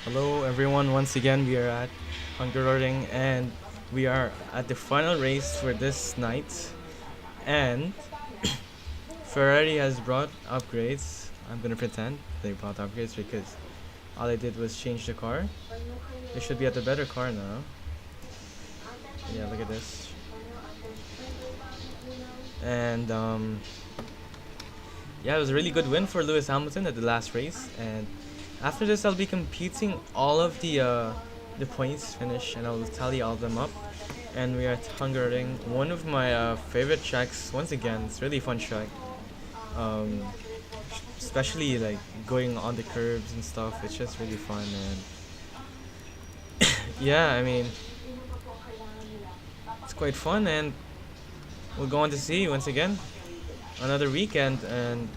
Hello everyone, once again we are at Hungaroring and we are at the final race for this night, and Ferrari has brought upgrades. I'm gonna pretend they brought upgrades because all I did was change the car. They should be at a better car now. Yeah, look at this. And yeah, it was a really good win for Lewis Hamilton at the last race, and after this I'll be computing all of the points finish and I'll tally all of them up. And we are at Hungaroring, one of my favorite tracks. Once again, it's really fun track. Um, Especially like going on the curbs and stuff. It's just really fun, and yeah, I mean, it's quite fun. And we'll go on to see once again another weekend, and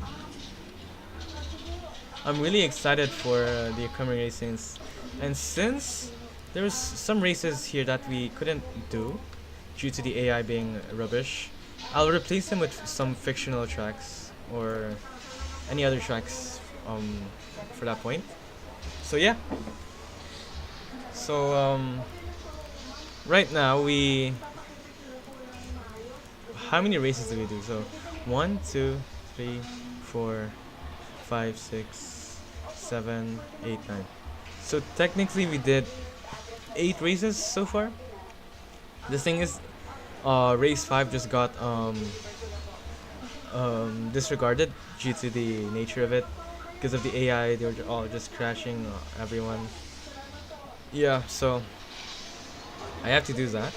I'm really excited for the upcoming races. And since there's some races here that we couldn't do due to the AI being rubbish, I'll replace them with some fictional tracks or any other tracks for that point. So yeah. So right now we, how many races did we do? So 1, 2, 3, 4, 5, 6, 7, 8, 9. So technically we did 8 races so far. The thing is, race 5 just got disregarded due to the nature of it. Because of the AI, they were all just crashing everyone. Yeah, so I have to do that.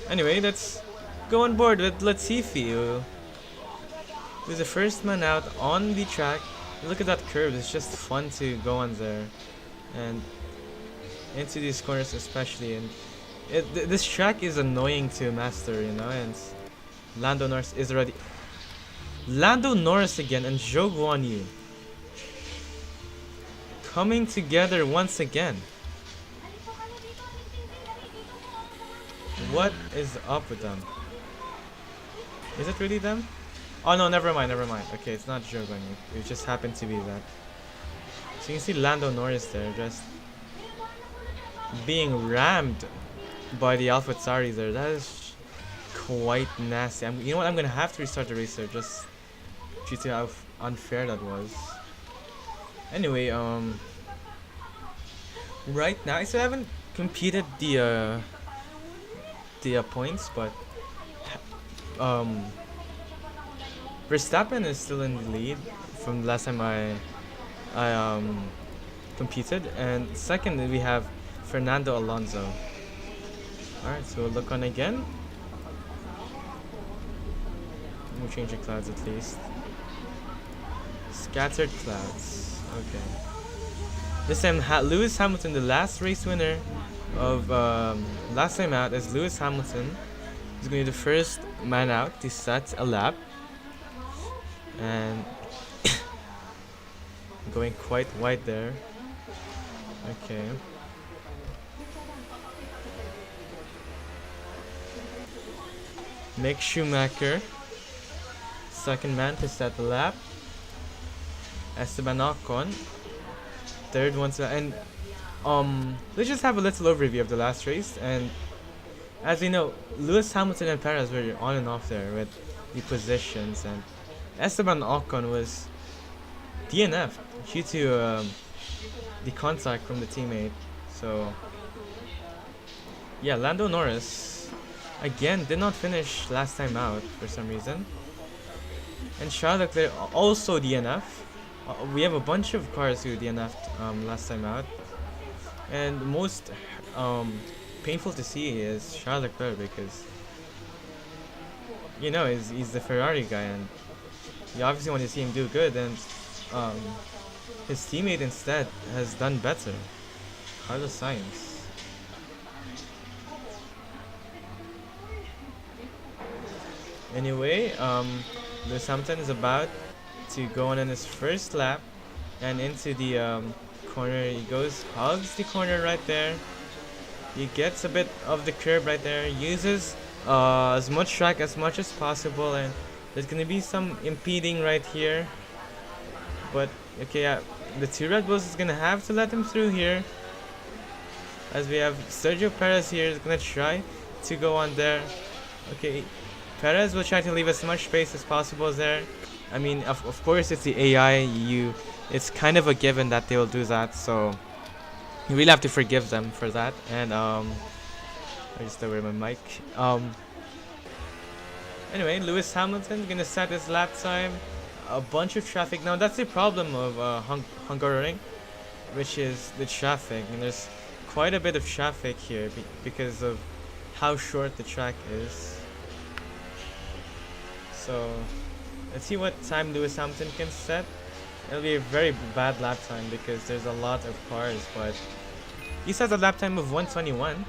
Anyway, let's go on board with Latifi, who's the first man out on the track. Look at that curve, it's just fun to go on there. And into these corners especially. And this track is annoying to master, and Lando Norris is already... Lando Norris again and Zhou Guanyu coming together once again. What is up with them? Is it really them? Oh no, never mind. Okay, it's not Zhou Guanyu. It just happened to be that. So you can see Lando Norris there just being rammed by the AlphaTauri there. That is quite nasty. You know what? I'm gonna have to restart the race there just due to how unfair that was. Anyway, right now I still haven't competed the points, but Verstappen is still in the lead from the last time I competed, and second we have Fernando Alonso. Alright, so we'll look on again. We'll change the clouds at least. Scattered clouds. Okay. This time Lewis Hamilton, the last race winner of last time out, as Lewis Hamilton is going to be the first man out to set a lap. And going quite wide there. Okay. Mick Schumacher, second man to set the lap. Esteban Ocon, third one to, and let's just have a little overview of the last race. And as we know, Lewis Hamilton and Perez were on and off there with the positions, and Esteban Ocon was DNF'd due to the contact from the teammate. So yeah, Lando Norris again did not finish last time out for some reason, and Charles Leclerc also DNF. We have a bunch of cars who DNF'd last time out, and most painful to see is Charles Leclerc, because he's the Ferrari guy, and you obviously want to see him do good, and his teammate instead has done better, Carlos Sainz. Anyway, Lewis Hamilton is about to go on in his first lap, and into the corner he goes, hugs the corner right there. He gets a bit of the curb right there, uses as much track as much as possible, and there's gonna be some impeding right here. But okay, the two Red Bulls is gonna have to let him through here. As we have Sergio Perez here is gonna try to go on there. Okay, Perez will try to leave as much space as possible there. I mean, of course it's the AI. It's kind of a given that they will do that. So you really have to forgive them for that. And I just over my mic. Anyway, Lewis Hamilton gonna set his lap time. A bunch of traffic. Now that's the problem of Hungaroring, which is the traffic. And there's quite a bit of traffic here because of how short the track is. So let's see what time Lewis Hamilton can set. It'll be a very bad lap time because there's a lot of cars, but he sets a lap time of 1:21.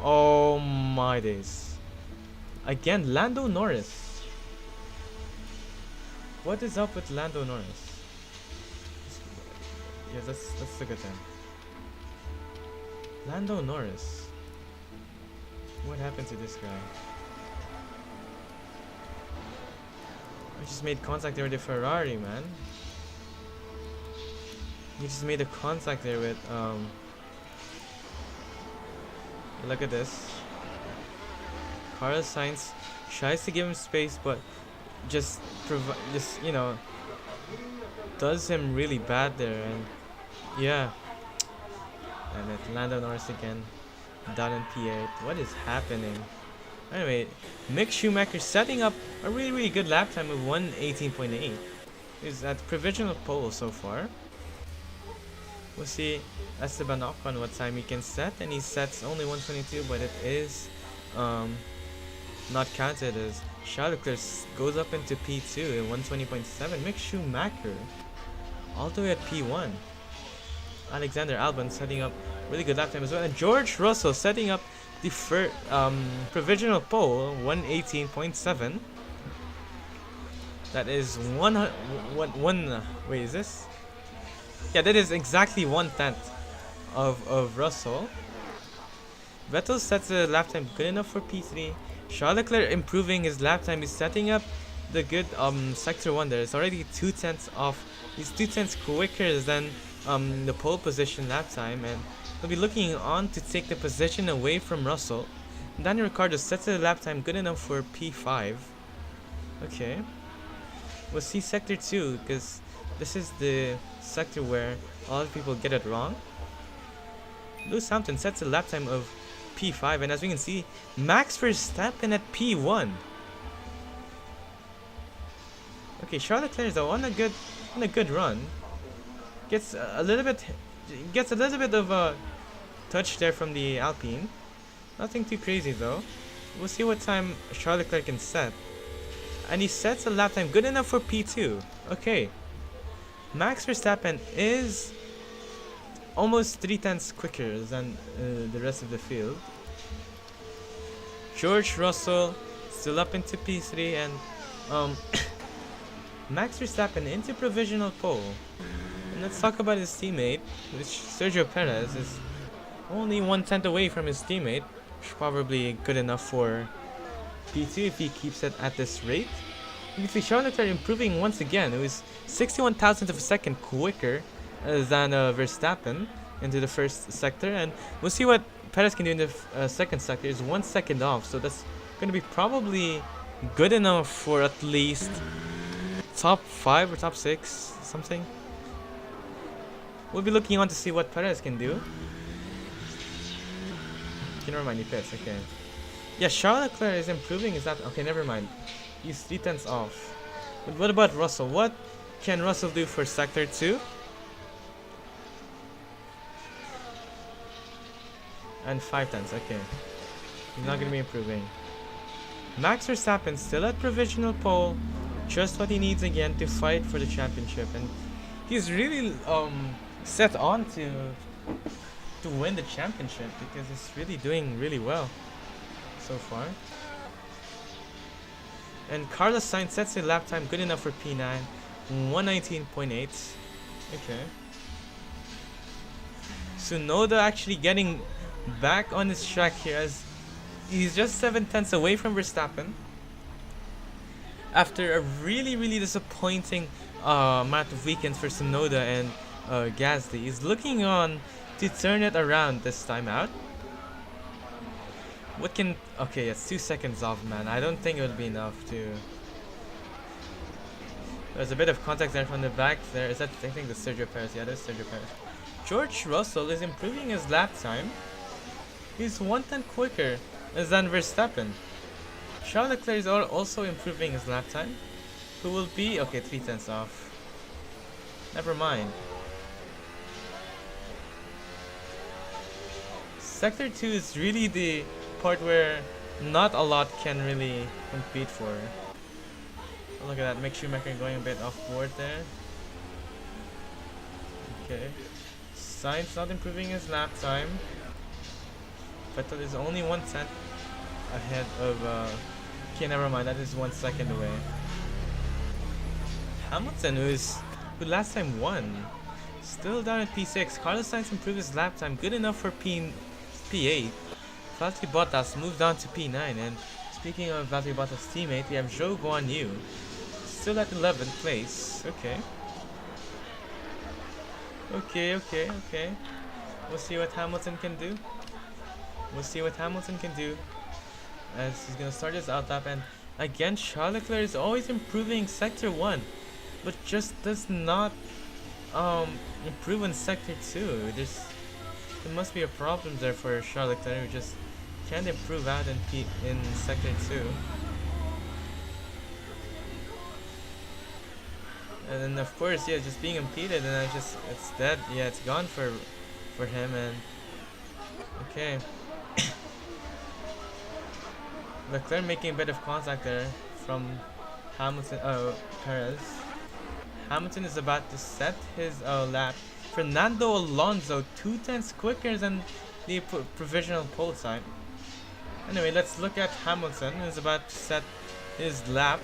Oh my days. Again, Lando Norris. What is up with Lando Norris? Yeah, that's a good thing. Lando Norris. What happened to this guy? I just made contact there with the Ferrari, man. He just made a contact there with look at this. Carlos Sainz tries to give him space, but just you know, does him really bad there. And yeah, and it's Lando Norris again down in P8. What is happening? Anyway, Mick Schumacher setting up a really good lap time of 1:18.8. He's at provisional pole so far. We'll see Esteban Ocon what time he can set, and he sets only 1:22, but it is not counted as Charles Leclerc goes up into P2 at 1:20.7. Mick Schumacher all the way at P1. Alexander Albon setting up really good lap time as well, and George Russell setting up the provisional pole 1:18.7. That is wait, is this? Yeah, that is exactly 1/10 of Russell. Vettel sets a lap time good enough for P3. Charles Leclerc improving his lap time. He's setting up the good sector 1 there. It's already 2/10 off. He's 2/10 quicker than the pole position lap time, and he'll be looking on to take the position away from Russell. Daniel Ricciardo sets a lap time good enough for P5. Okay, we'll see sector 2 because this is the sector where a lot of people get it wrong. Lewis Hamilton sets a lap time of P5, and as we can see, Max Verstappen at P1. Okay, Charles Leclerc is on a good run. Gets a little bit of a touch there from the Alpine. Nothing too crazy though. We'll see what time Charles Leclerc can set, and he sets a lap time good enough for P2. Okay, Max Verstappen is almost 3/10 quicker than the rest of the field. George Russell still up into P3, and Max Verstappen into provisional pole. And let's talk about his teammate, which Sergio Perez is only 1/10 away from his teammate. Probably good enough for P2 if he keeps it at this rate. You can see Charles Leclerc improving once again. It was 61,000th of a second quicker than Verstappen into the first sector, and we'll see what Perez can do in the second sector. Is 1 second off, so that's going to be probably good enough for at least top 5 or top 6 something. We'll be looking on to see what Perez can do. Never mind, he pissed. Okay, yeah, Charles Leclerc is improving. Is that okay? Never mind, he's 3/10 off. But what about Russell? What can Russell do for sector 2? And 5/10. Okay, he's not gonna be improving. Max Verstappen still at provisional pole, just what he needs again to fight for the championship, and he's really set on to win the championship because he's really doing really well so far. And Carlos Sainz sets a lap time good enough for P9, 1:19.8. Okay. Tsunoda actually getting back on his track here, as he's just 7/10 away from Verstappen. After a really disappointing amount of weekends for Sonoda and Gasly, he's looking on to turn it around this time out. What can... Okay, it's 2 seconds off, man. I don't think it would be enough to... There's a bit of contact there from the back there. Is that... I think that's Sergio Perez. Yeah, that's Sergio Perez. George Russell is improving his lap time. He's 1/10 quicker than Verstappen. Charles Leclerc is also improving his lap time. Who will be... Okay, 3/10 off. Never mind. Sector 2 is really the part where not a lot can really compete for. Oh, look at that, Mick Schumacher going a bit off board there. Okay. Sainz not improving his lap time. Vettel is only 1/10 ahead of... okay, never mind, that is 1 second away. Hamilton, who last time won, still down at P6. Carlos Sainz improved his lap time, good enough for P8. Valtteri Bottas moved on to P9, and speaking of Valtteri Bottas' teammate, we have Zhou Guanyu, still at 11th place. Okay. Okay. We'll see what Hamilton can do. As he's gonna start his out lap, and again, Charles Leclerc is always improving Sector 1, but just does not improve in Sector 2. There must be a problem there for Charles Leclerc, who just can't improve out in Sector 2. And then of course, yeah, just being impeded, and it's dead. Yeah, it's gone for him. And okay. Leclerc making a bit of contact there from Hamilton. Perez. Hamilton is about to set his lap. Fernando Alonso 2/10 quicker than the provisional pole time. Anyway, let's look at Hamilton, who's about to set his lap.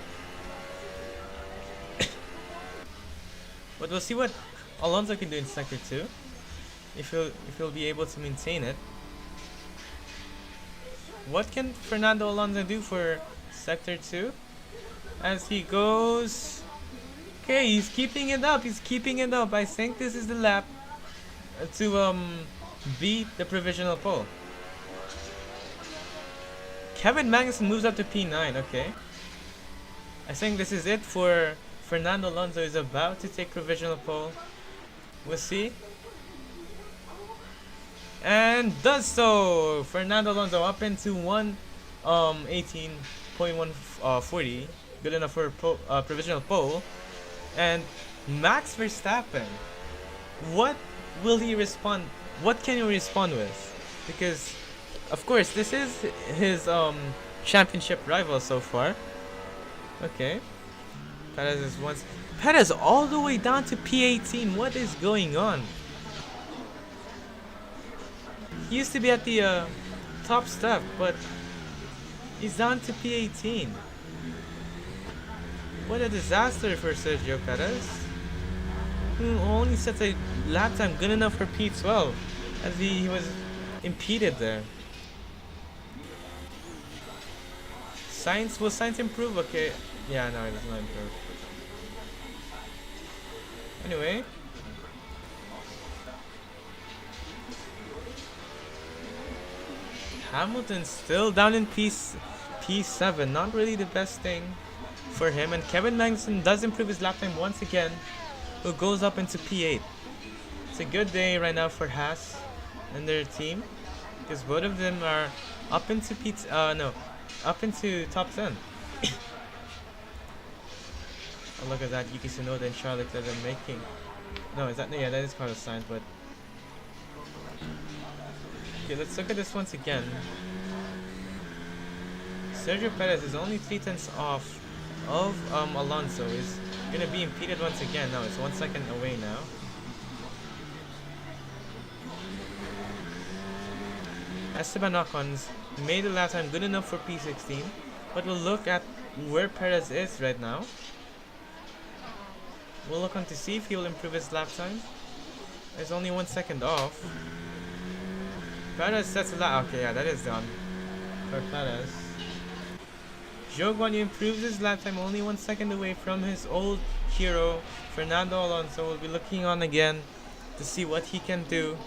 But we'll see what Alonso can do in Sector 2. If he'll be able to maintain it. What can Fernando Alonso do for Sector 2? As he goes... Okay, he's keeping it up. I think this is the lap to beat the provisional pole. Kevin Magnussen moves up to P9. Okay. I think this is it for Fernando Alonso. Is about to take provisional pole. We'll see. And does so. Fernando Alonso up into 1:18.140. Good enough for provisional pole. And Max Verstappen, what will he respond? What can he respond with? Because, of course, this is his championship rival so far. Okay, Perez all the way down to P18. What is going on? He used to be at the top step, but he's down to P18. What a disaster for Sergio Perez, who only sets a lap time good enough for P12, as he was impeded there. Will Sainz improve? Okay, yeah, no, he does not improve. Anyway, Hamilton still down in P7, not really the best thing for him. And Kevin Magnussen does improve his lap time once again, who goes up into P8. It's a good day right now for Haas and their team, because both of them are up into up into top 10. Oh, look at that, Yuki Tsunoda and Charles Leclerc are making... No, is that... Yeah, that is Carlos Sainz, but... Okay, let's look at this once again. Sergio Perez is only 3/10 off of Alonso. Is gonna be impeded once again. Now it's 1 second away now. Esteban Ocon's made the lap time good enough for P16, but we'll look at where Perez is right now. We'll look on to see if he will improve his lap time. It's only 1 second off. Perez sets a lap. Okay, yeah, that is done for Perez. Zhou Guanyu improves his lap time, only 1 second away from his old hero. Fernando Alonso will be looking on again to see what he can do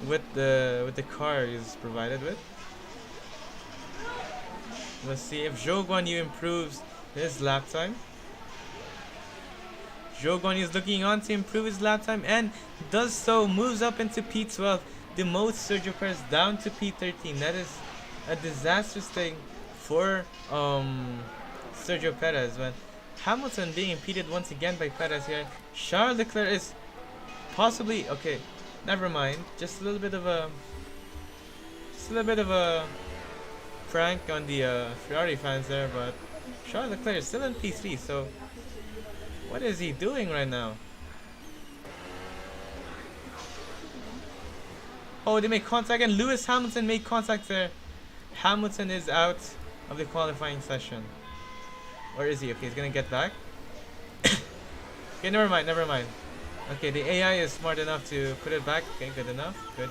with the car he's provided with. Let's see if Zhou Guanyu improves his lap time. Zhou Guanyu is looking on to improve his lap time and does so, moves up into P12, demotes Sergio Perez down to P13. That is a disastrous thing for Sergio Perez, when Hamilton being impeded once again by Perez here. Charles Leclerc is possibly okay. Never mind. Just a little bit of a prank on the Ferrari fans there, but Charles Leclerc is still in P3. So what is he doing right now? Oh, they make contact, and Lewis Hamilton made contact there. Hamilton is out of the qualifying session. Or is he? Okay, he's gonna get back. Okay, never mind. Okay, the AI is smart enough to put it back. Okay, good enough. Good.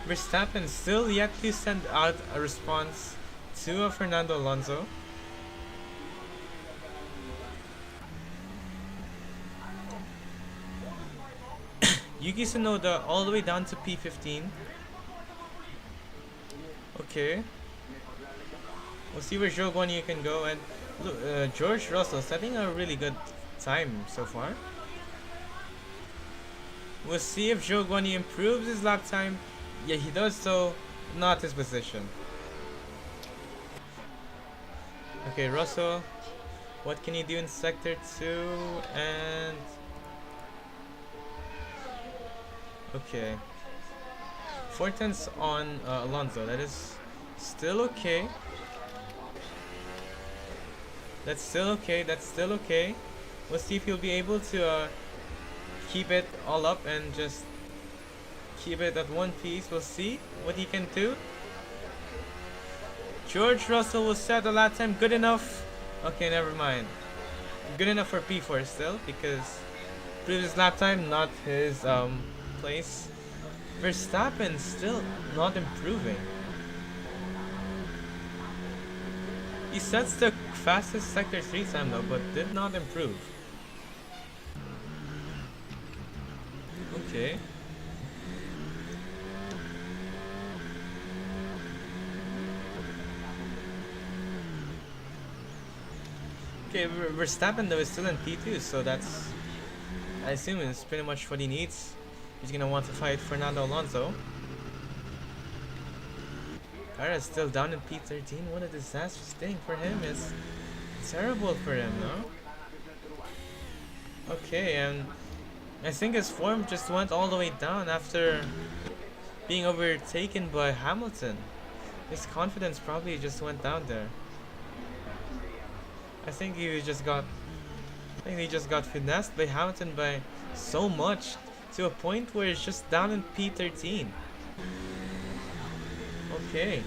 Verstappen still yet to send out a response to Fernando Alonso. Yuki Tsunoda all the way down to P15. Okay. We'll see where Zhou Guanyu can go, and look, George Russell setting a really good time so far. We'll see if Zhou Guanyu improves his lap time. Yeah, he does so, not his position. Okay, Russell, what can he do in sector 2? And okay, 4/10 on Alonso. That is still okay. That's still okay. We'll see if he'll be able to keep it all up and just keep it at one piece. We'll see what he can do. George Russell will set a lap time good enough. Okay, never mind. Good enough for P4 still, because previous lap time, not his place. Verstappen still not improving. He sets the fastest sector 3 time though, but did not improve. Okay. Okay, Verstappen though is still in P2, so that's, I assume it's pretty much what he needs. He's gonna want to fight Fernando Alonso. Perez still down in P13. What a disastrous thing for him. It's terrible for him, no? Okay, and I think his form just went all the way down after being overtaken by Hamilton. His confidence probably just went down there. I think he just got finessed by Hamilton by so much, to a point where it's just down in P13. Okay.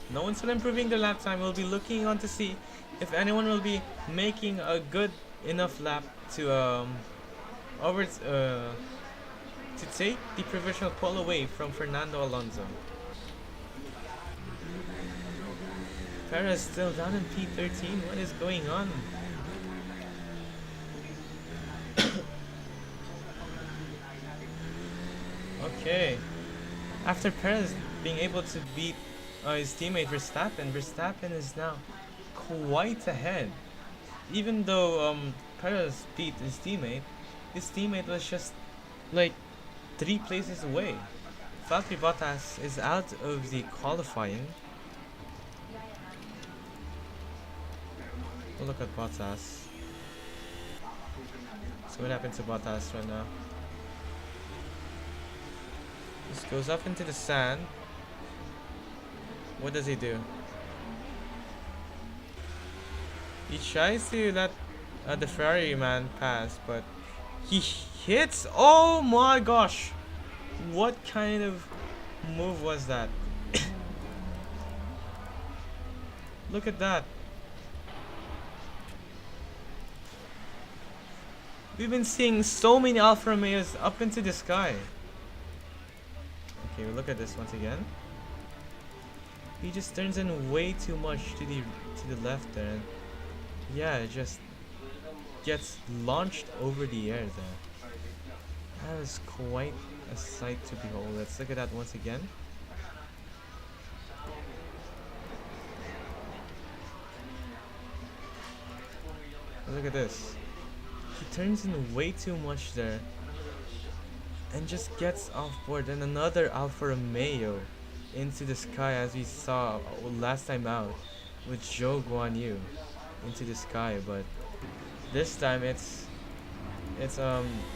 No one's still improving their lap time. We'll be looking on to see if anyone will be making a good enough lap to take the provisional pole away from Fernando Alonso. Perez still down in P13. What is going on? Okay. After Perez being able to beat his teammate Verstappen is now quite ahead. Even though Perez beat his teammate was just like 3 places away. Valtteri Bottas is out of the qualifying. We'll look at Bottas. So what happened to Bottas right now? This goes up into the sand. What does he do? He tries to let the Ferrari man pass, but he hits. Oh my gosh! What kind of move was that? Look at that. We've been seeing so many Alfa Romeos up into the sky. Okay, we'll look at this once again. He just turns in way too much to the left there, and yeah, it just gets launched over the air there. That was quite a sight to behold. Let's look at that once again. Look at this. He turns in way too much there and just gets off board. And another Alfa Romeo into the sky, as we saw last time out with Zhou Guanyu into the sky. But this time it's Valtteri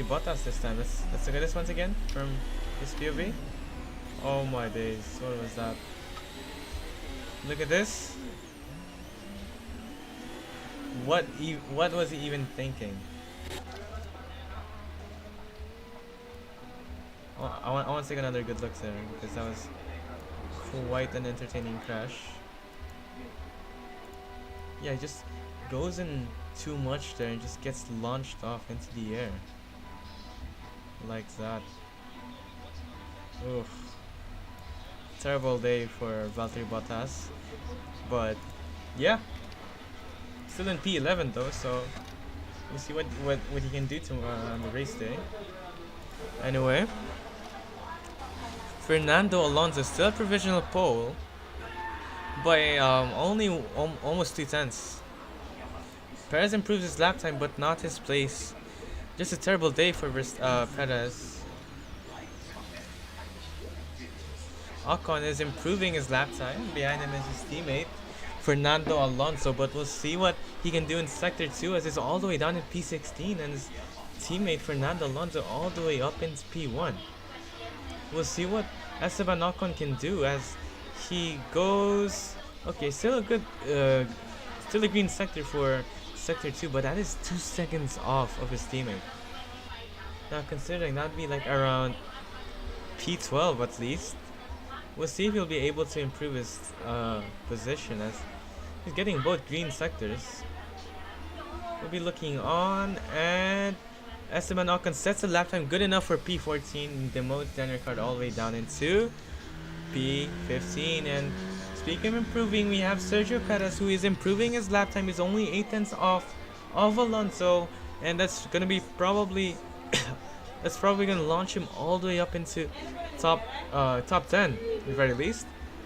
Bottas this time. Let's look at this once again from this POV. Oh my days, what was that? Look at this. What was he even thinking? Oh, I want to take another good look there, because that was quite an entertaining crash. Yeah, he just goes in too much there and just gets launched off into the air like that. Oof. Terrible day for Valtteri Bottas, but yeah, still in P11 though, so we'll see what he can do on the race day. Anyway, Fernando Alonso still a provisional pole by only almost 2/10. Perez improves his lap time, but not his place. Just a terrible day for Perez. Ocon is improving his lap time. Behind him is his teammate Fernando Alonso, but we'll see what he can do in Sector 2, as he's all the way down in P16 and his teammate Fernando Alonso all the way up in P1. We'll see what Esteban Ocon can do as he goes. Okay, still a good, still a green sector for Sector 2, but that is 2 seconds off of his teammate. Now considering that'd be like around P12 at least. We'll see if he'll be able to improve his position, as he's getting both green sectors. We'll be looking on, and Esteban Ocon sets a lap time good enough for P14, demotes Daniel Ricciardo all the way down into P15. And speaking of improving, we have Sergio Perez, who is improving his lap time. He's only 8 tenths off of Alonso, and that's gonna be probably that's probably gonna launch him all the way up into top 10 at the very least.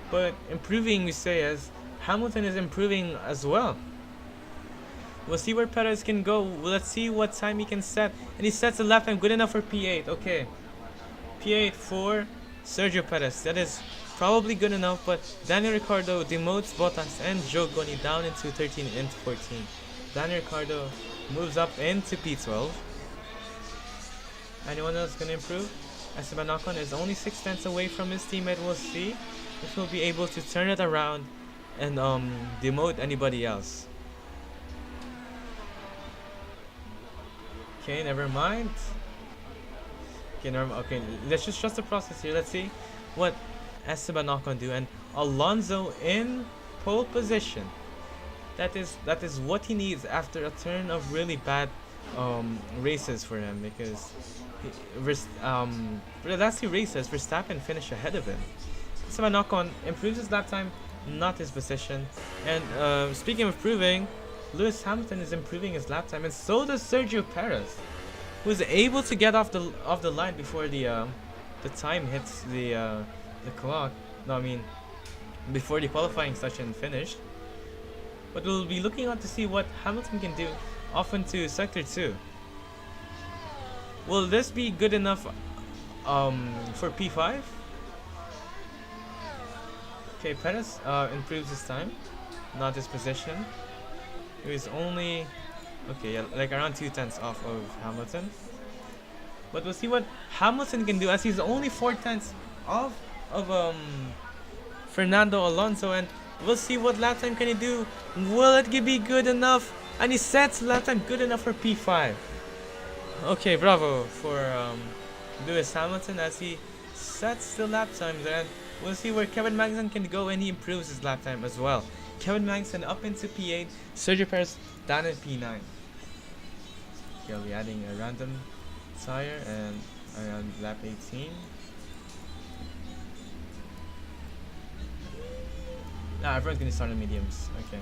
But improving, we say, as Hamilton is improving as well. We'll see where Perez can go. Let's see what time he can set, and he sets a lap time good enough for P8. Okay, P8 for Sergio Perez. That is probably good enough, but Daniel Ricciardo demotes Bottas and Zhou Guanyu down into 13 and into 14. Daniel Ricciardo moves up into P12. Anyone else gonna improve? Esteban Ocon is only 6 tenths away from his teammate. We'll see if he'll be able to turn it around and demote anybody else. Okay, never mind. Okay, let's just trust the process here. Let's see what Esteban Ocon do, and Alonso in pole position. That is what he needs after a turn of really bad races for him, because for the last 2 races, Verstappen finished ahead of him. Esteban Ocon improves his lap time, not his position. And speaking of improving, Lewis Hamilton is improving his lap time, and so does Sergio Perez, who is able to get off the line before the time hits the clock. No, I mean before the qualifying session finished. But we'll be looking on to see what Hamilton can do off into Sector 2. Will this be good enough for P5? Okay, Perez improves his time, not his position. He was only, okay, yeah, like around 2 tenths off of Hamilton. But we'll see what Hamilton can do, as he's only 4 tenths off of Fernando Alonso, and we'll see what lap time can he do. Will it be good enough? And he sets lap time good enough for P5. Okay, bravo for Lewis Hamilton, as he sets the lap times, and we'll see where Kevin Magnussen can go, and he improves his lap time as well. Kevin Magnussen up into P8, Sergio Perez down in P9. Okay, I'll be adding a random tire and around lap 18. Ah, everyone's gonna start on mediums. Okay.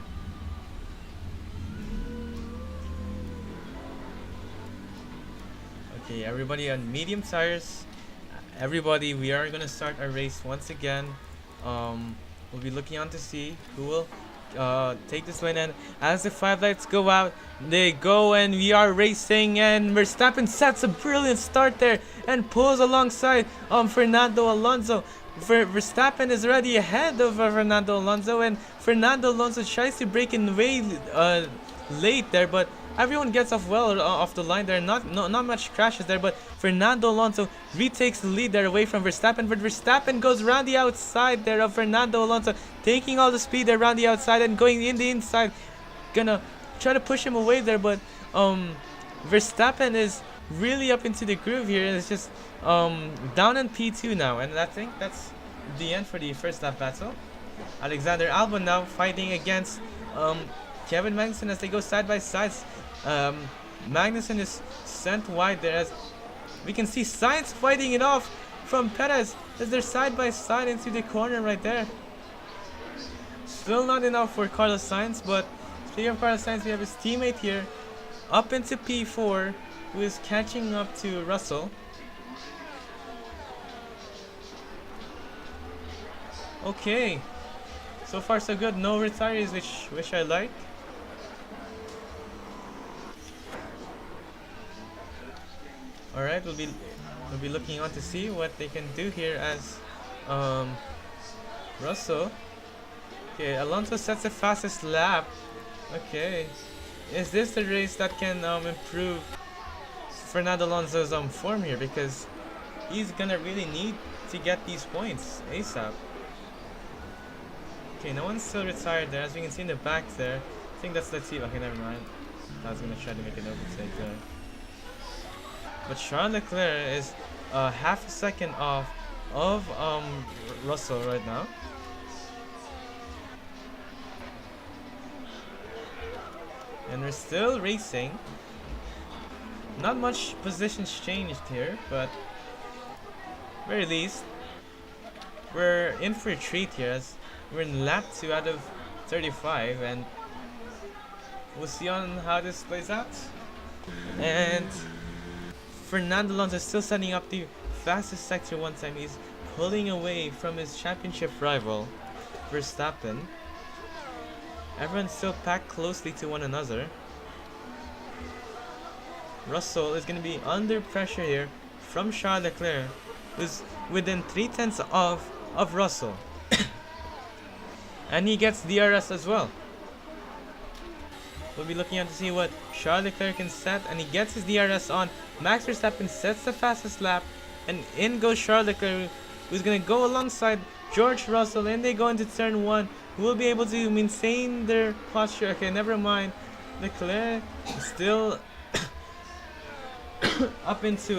Okay, everybody on medium tires. Everybody, we are gonna start our race once again. We'll be looking on to see who will take this win. And as the 5 lights go out, they go and we are racing. And Verstappen sets a brilliant start there and pulls alongside Fernando Alonso. Verstappen is already ahead of Fernando Alonso, and Fernando Alonso tries to break in way late there, but everyone gets off well off the line there. Not much crashes there, but Fernando Alonso retakes the lead there away from Verstappen. But Verstappen goes around the outside there of Fernando Alonso, taking all the speed there around the outside and going in the inside. Gonna try to push him away there, but Verstappen is really up into the groove here. It's just down in P2 now, and I think that's the end for the first lap battle. Alexander Albon now fighting against Kevin Magnussen as they go side by side. Magnussen is sent wide there as we can see Sainz fighting it off from Perez as they're side by side into the corner right there. Still not enough for Carlos Sainz, but speaking of Carlos Sainz, we have his teammate here up into P4 who is catching up to Russell. Okay, so far so good. No retirees, which I like. Alright, we'll be looking on to see what they can do here as Russell. Okay, Alonso sets the fastest lap. Okay, is this the race that can improve Fernando Alonso's form here, because he's gonna really need to get these points ASAP. Okay, no one's still retired there, as we can see in the back there. I think that's Latifi. Okay, never mind. I was gonna try to make an overtake there. But Charles Leclerc is half a second off of Russell right now. And we're still racing. Not much positions changed here, but very least we're in for a treat here as we're in lap 2 out of 35, and we'll see on how this plays out. And Fernando Alonso is still setting up the fastest sector one time. He's pulling away from his championship rival, Verstappen. Everyone's still packed closely to one another. Russell is going to be under pressure here from Charles Leclerc, who's within 3/10 of Russell. And he gets DRS as well. We'll be looking at to see what Charles Leclerc can set, and he gets his DRS on. Max Verstappen sets the fastest lap, and in goes Charles Leclerc, who's going to go alongside George Russell, and they go into turn 1. Who will be able to maintain their posture? Okay, never mind. Leclerc is still up into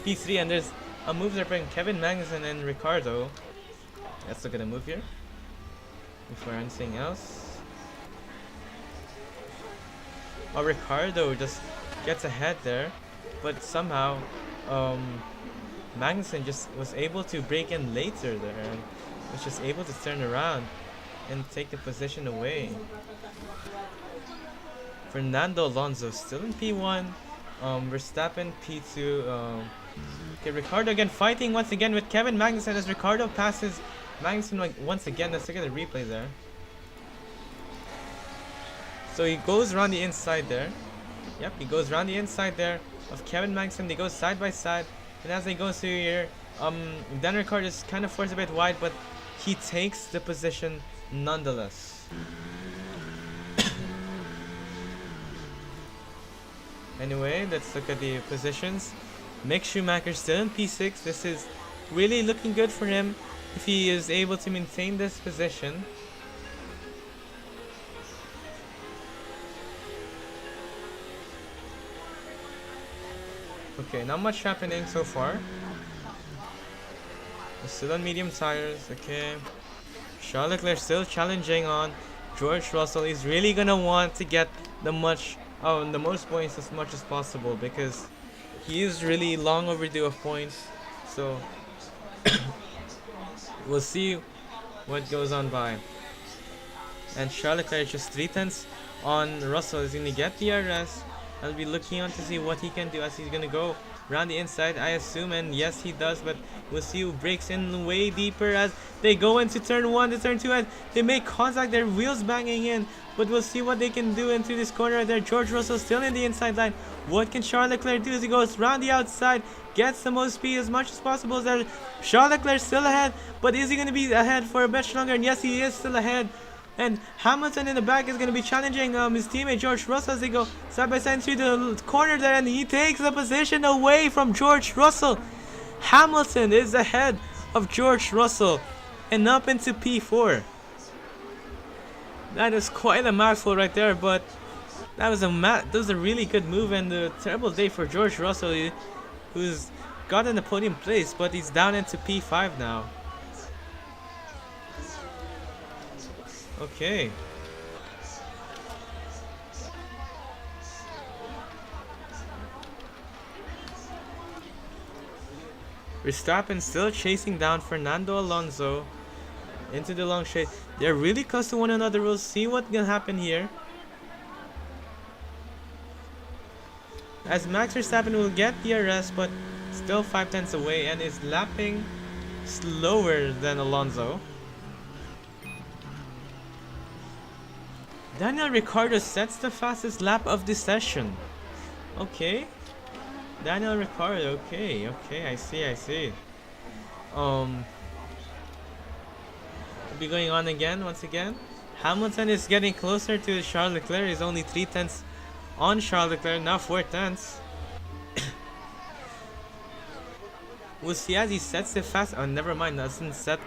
P3, and there's a move there from Kevin Magnussen and Ricardo. Let's look at a move here before anything else. Oh, Ricardo just gets ahead there, but somehow Magnussen just was able to break in later there and was just able to turn around and take the position away. Fernando Alonso still in P1, Verstappen P2. Okay, Ricardo again fighting once again with Kevin Magnussen as Ricardo passes Magnussen once again. Let's look at the replay there. So he goes around the inside there. Yep, he goes around the inside there of Kevin Magnussen. They go side by side, and as they go through here, Dan Ricciardo is kind of forced a bit wide, but he takes the position nonetheless. Anyway, let's look at the positions. Mick Schumacher still in P6. This is really looking good for him if he is able to maintain this position. Okay, not much happening so far. We're still on medium tires. Okay, Charles Leclerc still challenging on George Russell. He's really gonna want to get the most points as much as possible, because He is really long overdue of points, so we'll see what goes on by. And Charles Leclerc just 3 tenths on Russell. Is going to get the RS. I'll be looking on to see what he can do as he's going to go around the inside, I assume, and yes, he does, but we'll see who breaks in way deeper as they go into turn 1 to turn 2, and they make contact, their wheels banging in, but we'll see what they can do into this corner right there. George Russell still in the inside line. What can Charles Leclerc do as he goes around the outside, gets the most speed as much as possible? There, Charles Leclerc still ahead, but is he going to be ahead for a bit longer? And yes, he is still ahead. And Hamilton in the back is going to be challenging his teammate George Russell as they go side by side through the corner there, and he takes the position away from George Russell. Hamilton is ahead of George Russell and up into P4. That is quite a mouthful right there, but that was a really good move, and a terrible day for George Russell, who's gotten the podium place, but he's down into P5 now. Okay. Verstappen still chasing down Fernando Alonso into the long straight. They're really close to one another. We'll see what's gonna happen here. As Max Verstappen will get the DRS, but still 5 tenths away and is lapping slower than Alonso. Daniel Ricciardo sets the fastest lap of the session. Okay. Daniel Ricciardo, okay, I see. It'll be going on again, once again. Hamilton is getting closer to Charles Leclerc. He's only 3 tenths on Charles Leclerc, now 4 tenths. We'll see as he sets the fast. Oh, never mind, doesn't set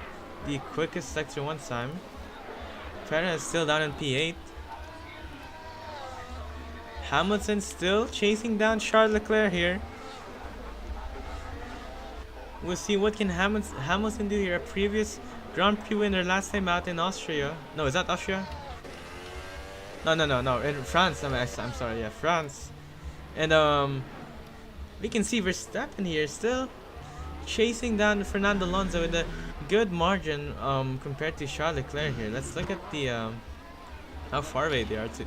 the quickest sector one time. Perez is still down in P8. Hamilton still chasing down Charles Leclerc here. We'll see what can Hamilton do here. A previous Grand Prix winner last time out in Austria. No, is that Austria? No. In France. I'm sorry. Yeah, France. And we can see Verstappen here still chasing down Fernando Alonso with a good margin compared to Charles Leclerc here. Let's look at the how far away they are to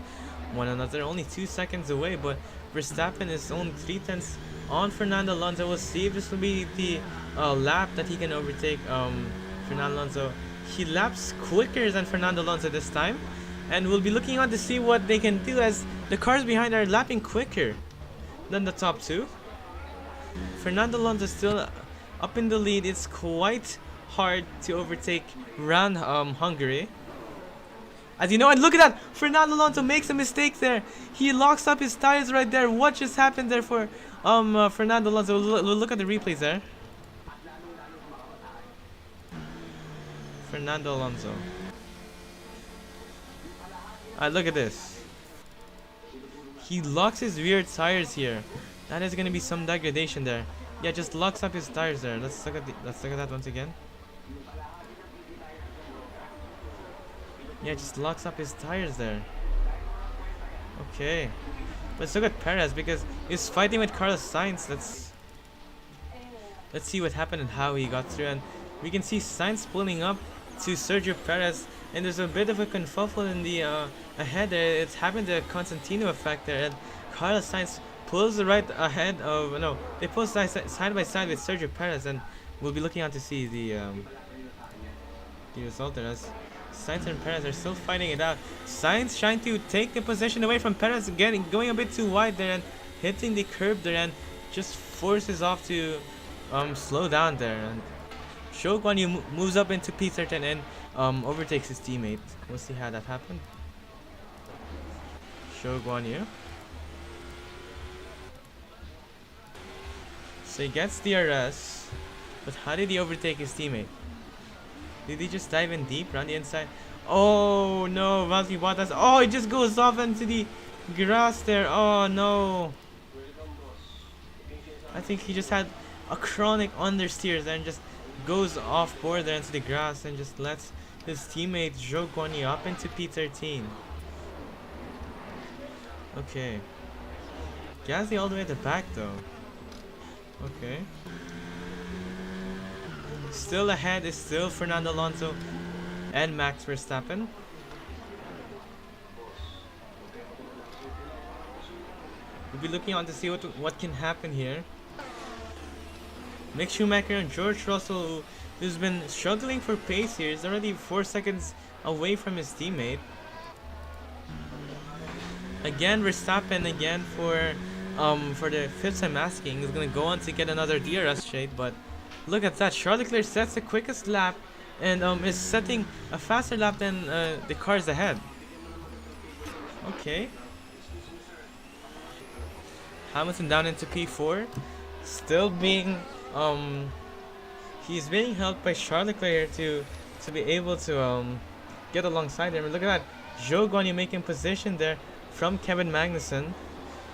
one another. Only 2 seconds away, but Verstappen is only 3 tenths on Fernando Alonso. We'll see if this will be the lap that he can overtake Fernando Alonso. He laps quicker than Fernando Alonso this time, and we'll be looking on to see what they can do as the cars behind are lapping quicker than the top two. Fernando Alonso still up in the lead. It's quite hard to overtake around Hungary. As you know, and look at that! Fernando Alonso makes a mistake there. He locks up his tires right there. What just happened there for Fernando Alonso? We'll look at the replays there. Fernando Alonso. Look at this. He locks his rear tires here. That is going to be some degradation there. Yeah, just locks up his tires there. Let's look at that once again. Yeah, just locks up his tires there. Okay. Let's look at Perez because he's fighting with Carlos Sainz. Let's see what happened and how he got through. And we can see Sainz pulling up to Sergio Perez. And there's a bit of a confuffle in the ahead there. It's happened the Constantino effect there. And Carlos Sainz pulls right ahead of... No, they pull side by side with Sergio Perez. And we'll be looking on to see the result there. As Sainz and Perez are still fighting it out. Sainz trying to take the position away from Perez, going a bit too wide there and hitting the curb there, and just forces off to slow down there. And Zhou Guanyu moves up into P13 and overtakes his teammate. We'll see how that happened. Zhou Guanyu. So he gets DRS, but how did he overtake his teammate? Did he just dive in deep around the inside? Oh no, Valtteri Bottas. Oh, it just goes off into the grass there. Oh no. I think he just had a chronic understeer there and just goes off board there into the grass and just lets his teammate Zhou Guanyu up into P13. Okay. Gasly all the way at the back though. Okay. Still ahead is still Fernando Alonso and Max Verstappen. We'll be looking on to see what can happen here. Mick Schumacher and George Russell, who's been struggling for pace here, is already 4 seconds away from his teammate. Again, Verstappen again for the fifth time asking. He's gonna go on to get another DRS shade, but look at that. Charles Leclerc sets the quickest lap and is setting a faster lap than the cars ahead. Okay. Hamilton down into P4. Still being he's being helped by Charles Leclerc to be able to get alongside him. Look at that. Zhou Guanyu making position there from Kevin Magnussen.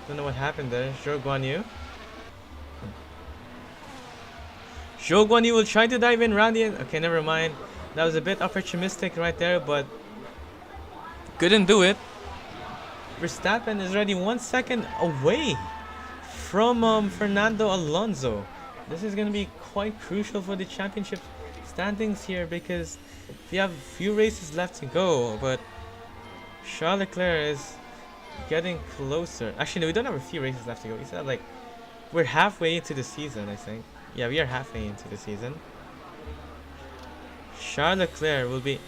Don't know what happened there. Zhou Guanyu. Zhou Guanyu will try to dive in round the end. Okay, never mind. That was a bit opportunistic right there, but couldn't do it. Verstappen is already 1 second away from Fernando Alonso. This is going to be quite crucial for the championship standings here because we have a few races left to go, but Charles Leclerc is getting closer. Actually, no, we don't have a few races left to go. We said like we're halfway into the season, I think. Yeah, we are halfway into the season. Charles Leclerc will be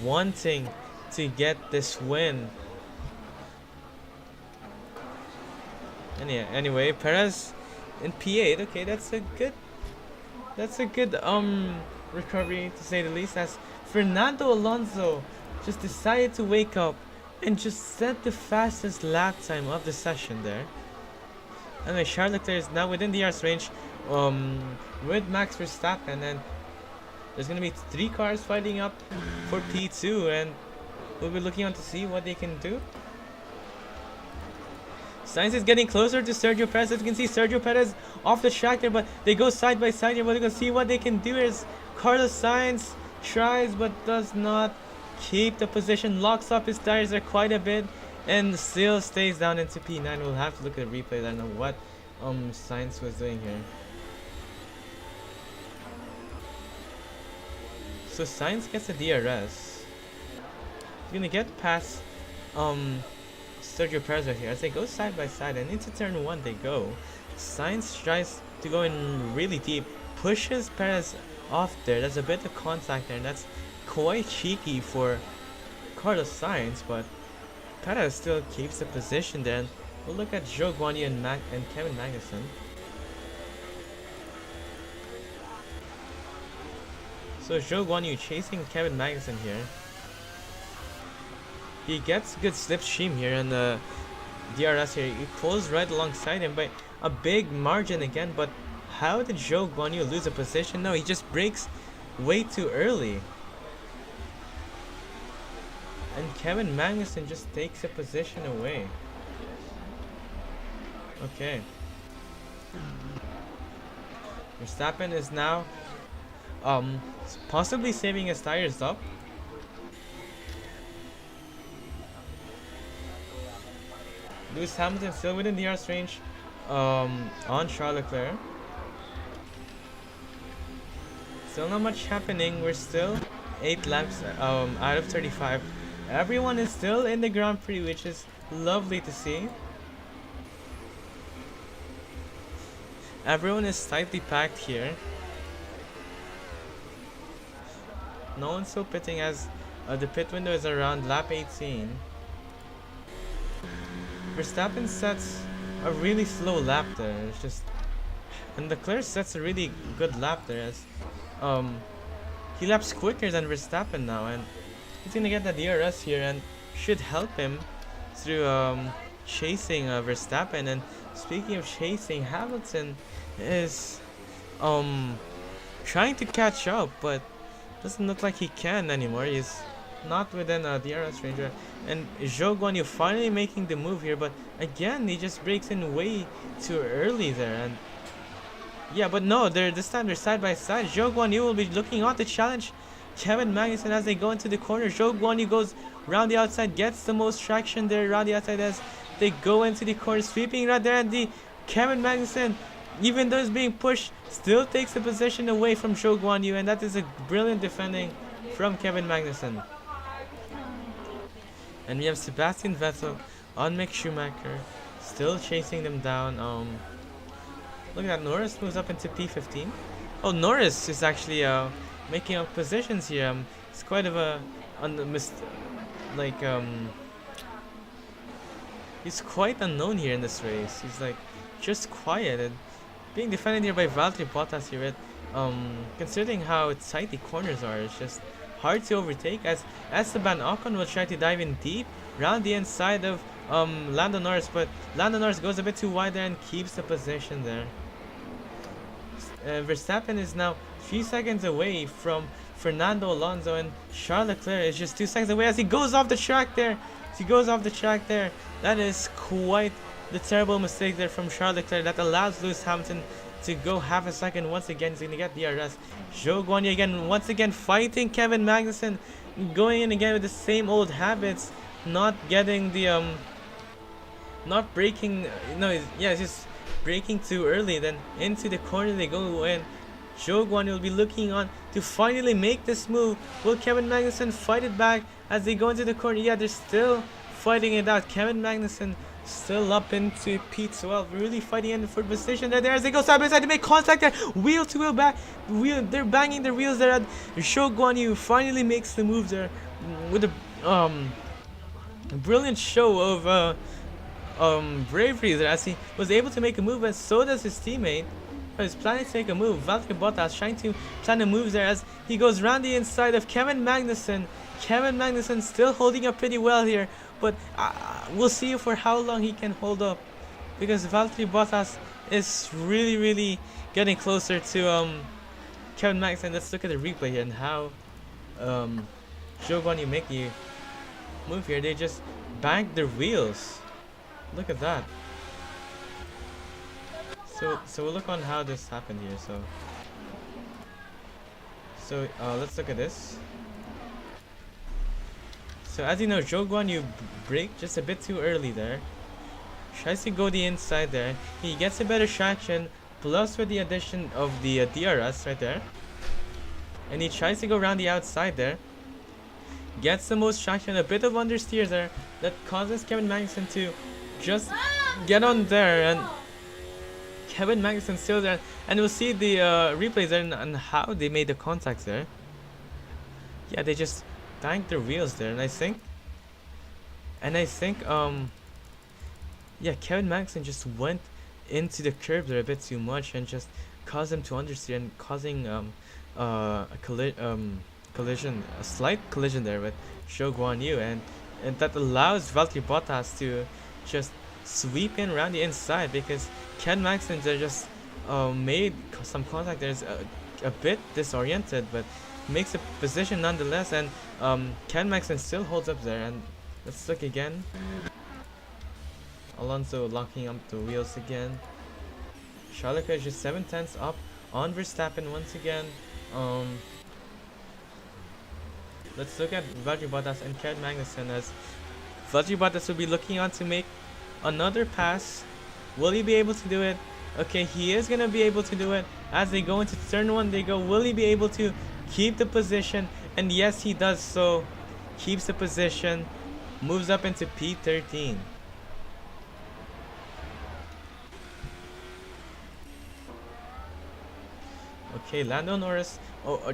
wanting to get this win. And yeah, anyway, Perez in P8. Okay, that's a good recovery to say the least. As Fernando Alonso just decided to wake up and just set the fastest lap time of the session there. Anyway, Charles Leclerc is now within the DRS range with Max Verstappen, and there's gonna be 3 cars fighting up for P2, and we'll be looking on to see what they can do. Sainz is getting closer to Sergio Perez. As you can see, Sergio Perez off the track there, but they go side by side here. We're gonna see what they can do. As Carlos Sainz tries but does not keep the position, locks up his tires there quite a bit, and still stays down into P9. We'll have to look at the replay. I don't know what Sainz was doing here. So Sainz gets a DRS. He's gonna get past Sergio Perez right here. As they go side by side and into turn 1 they go. Sainz tries to go in really deep, pushes Perez off there. There's a bit of contact there, and that's quite cheeky for Carlos Sainz, but Perez still keeps the position there. And we'll look at Zhou Guanyu and Kevin Magnussen. So Zhou Guanyu chasing Kevin Magnussen here. He gets good slipstream here in the DRS here. He pulls right alongside him by a big margin again, but how did Zhou Guanyu lose a position? No, he just brakes way too early. And Kevin Magnussen just takes a position away. Okay. Verstappen is now possibly saving his tires up. Lewis Hamilton still within the DRS range on Charles Leclerc. Still not much happening. We're still 8 laps out of 35. Everyone is still in the Grand Prix, which is lovely to see. Everyone is tightly packed here. No one's still pitting, as the pit window is around lap 18. Verstappen sets a really slow lap there. It's just, and Leclerc sets a really good lap there, as he laps quicker than Verstappen now, and he's gonna get the DRS here and should help him through chasing Verstappen. And speaking of chasing, Hamilton is trying to catch up, but doesn't look like he can anymore. He's not within DRS range. And Zhou Guanyu finally making the move here, but again he just breaks in way too early there. And yeah, but no, this time they're side by side. Zhou Guanyu will be looking on to challenge Kevin Magnussen as they go into the corner. Zhou Guanyu goes round the outside, gets the most traction there round the outside as they go into the corner, sweeping right there, and the Kevin Magnussen even though he's being pushed, still takes the position away from Zhou Guanyu, and that is a brilliant defending from Kevin Magnussen. And we have Sebastian Vettel on Mick Schumacher, still chasing them down. Look at that, Norris moves up into P15. Oh, Norris is actually making up positions here. It's quite of a like he's quite unknown here in this race. He's like just quiet and being defended here by Valtteri Bottas here. Considering how tight the corners are, it's just hard to overtake as Esteban Ocon will try to dive in deep round the inside of Lando Norris, but Lando Norris goes a bit too wide there and keeps the position there. Verstappen is now a few seconds away from Fernando Alonso, and Charles Leclerc is just 2 seconds away as he goes off the track there. That is quite the terrible mistake there from Charles Leclerc that allows Lewis Hamilton to go half a second. Once again, he's going to get DRS. Zhou Guanyu again, once again fighting Kevin Magnussen, going in again with the same old habits, not getting the not braking. It's just braking too early. Then into the corner they go in. Zhou Guanyu will be looking on to finally make this move. Will Kevin Magnussen fight it back as they go into the corner? Yeah, they're still fighting it out. Kevin Magnussen still up into P12, really fighting in the third position. There as they go side by side to make contact there. Wheel to wheel back. They're banging their wheels there. Zhou Guanyu finally makes the move there with a brilliant show of bravery there as he was able to make a move, and so does his teammate. He's planning to take a move. Valtteri Bottas trying to plan a move there as he goes round the inside of Kevin Magnussen. Kevin Magnussen still holding up pretty well here, but we'll see for how long he can hold up, because Valtteri Bottas is really getting closer to Kevin Magnussen. Let's look at the replay here and how Zhou Guanyu make the move here. They just banked their wheels. Look at that. So we'll look on how this happened here. So let's look at this. So as you know, Zhou Guanyu braked just a bit too early there. Tries to go the inside there. He gets a better traction, plus with the addition of the DRS right there. And he tries to go around the outside there. Gets the most traction, a bit of understeer there that causes Kevin Magnussen to just get on there, and Kevin Magnussen still there, and we'll see the replays there and how they made the contacts there. Yeah, they just banked their wheels there, and I think yeah, Kevin Magnussen just went into the curb there a bit too much and just caused him to understeer and causing a collision, a slight collision there with Zhou Guanyu, and that allows Valtteri Bottas to just sweep in around the inside, because Ken Magnussen just made some contact. There's a bit disoriented, but makes a position nonetheless, and Ken Magnussen still holds up there. And let's look again. Alonso locking up the wheels again. Charles Leclerc is just 7/10 up on Verstappen once again. Let's look at Valtteri Bottas and Kevin Magnussen, as Valtteri Bottas will be looking on to make another pass. Will he be able to do it? Okay, he is going to be able to do it. As they go into turn 1, they go, will he be able to keep the position? And yes, he does so. Keeps the position. Moves up into P13. Okay, Lando Norris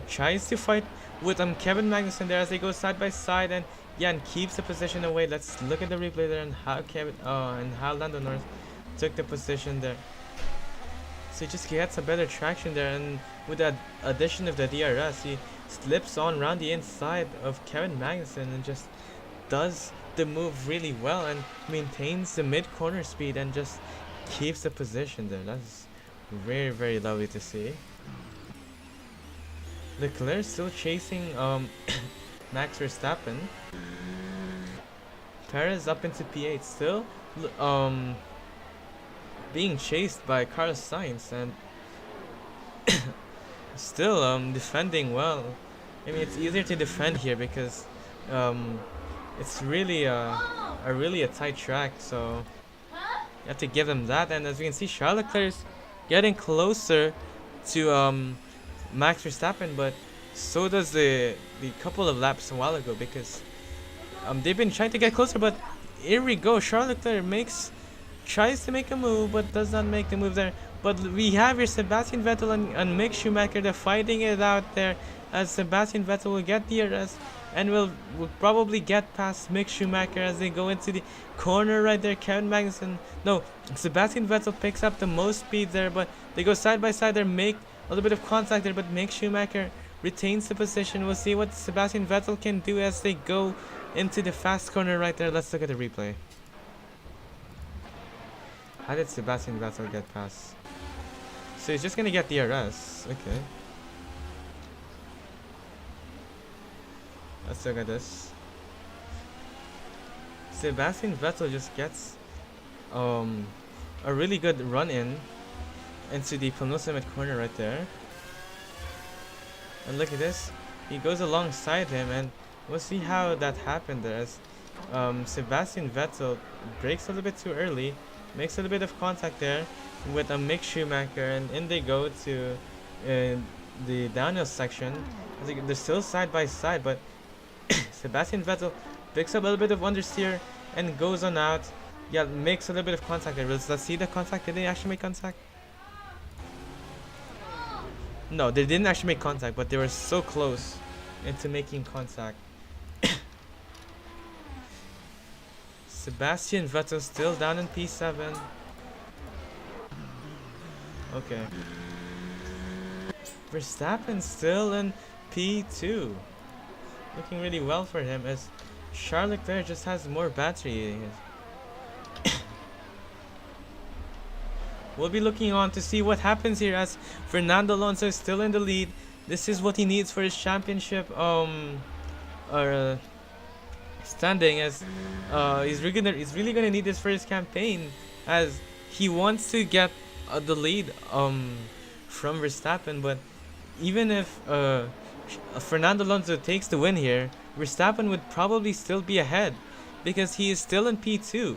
tries to fight with Kevin Magnussen there as they go side by side, and yeah, and keeps the position away. Let's look at the replay there and how Lando Norris took the position there. So he just gets a better traction there, and with that addition of the DRS, he slips on around the inside of Kevin Magnussen and just does the move really well and maintains the mid corner speed and just keeps the position there. That's very lovely to see. Leclerc still chasing Max Verstappen. Perez up into P8, still being chased by Carlos Sainz, and still defending well. I mean, it's easier to defend here because it's really a tight track, so you have to give them that. And as we can see, Charles Leclerc is getting closer to Max Verstappen, but so does the couple of laps a while ago, because they've been trying to get closer. But here we go, Charles Leclerc tries to make a move but does not make the move there. But we have here Sebastian Vettel and Mick Schumacher. They're fighting it out there, as Sebastian Vettel will get the arrest and will probably get past Mick Schumacher as they go into the corner right there. Kevin Magnussen, no, Sebastian Vettel picks up the most speed there, but they go side by side there, make a little bit of contact there, but Mick Schumacher retains the position. We'll see what Sebastian Vettel can do as they go into the fast corner right there. Let's look at the replay. How did Sebastian Vettel get past? So he's just gonna get the RS. Okay. Let's look at this. Sebastian Vettel just gets a really good run into the penultimate corner right there. And look at this. He goes alongside him, and we'll see how that happened there, as Sebastian Vettel brakes a little bit too early, makes a little bit of contact there with a Mick Schumacher, and in they go to the downhill section. I think they're still side by side, but Sebastian Vettel picks up a little bit of understeer and goes on out. Yeah, makes a little bit of contact there. Let's see the contact. Did they actually make contact? No, they didn't actually make contact, but they were so close into making contact. Sebastian Vettel still down in P7. Okay. Verstappen still in P2. Looking really well for him, as Charles Leclerc just has more battery. We'll be looking on to see what happens here, as Fernando Alonso is still in the lead. This is what he needs for his championship standing, as he's really gonna need this for his campaign, as he wants to get the lead from Verstappen. But even if Fernando Alonso takes the win here, Verstappen would probably still be ahead, because he is still in P2.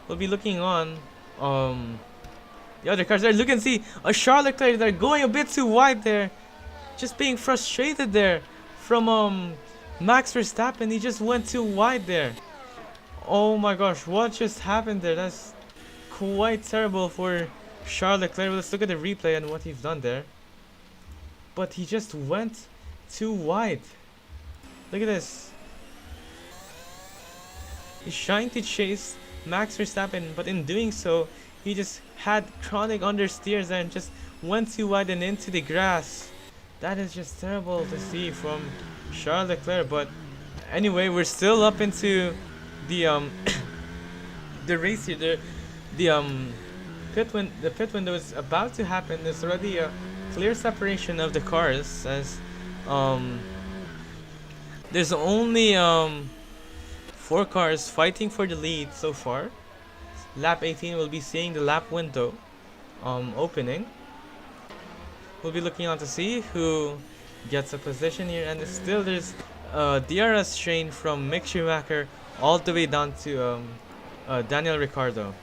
We'll be looking on the other cars there. Look and see a Charles Leclerc there going a bit too wide there, just being frustrated there from Max Verstappen. He just went too wide there. Oh my gosh, what just happened there? That's quite terrible for Charles Leclerc. Let's look at the replay and what he's done there. But he just went too wide. Look at this. He's trying to chase Max Verstappen, but in doing so, he just had chronic understeers and just went too wide and into the grass. That is just terrible to see from Charles Leclerc. But anyway, we're still up into the the race here. The pit window is about to happen. There's already a clear separation of the cars, as there's only 4 cars fighting for the lead so far. Lap 18 will be seeing the lap window opening. We'll be looking on to see who gets a position here, and still there's DRS train from Mick Schumacher all the way down to Daniel Ricciardo.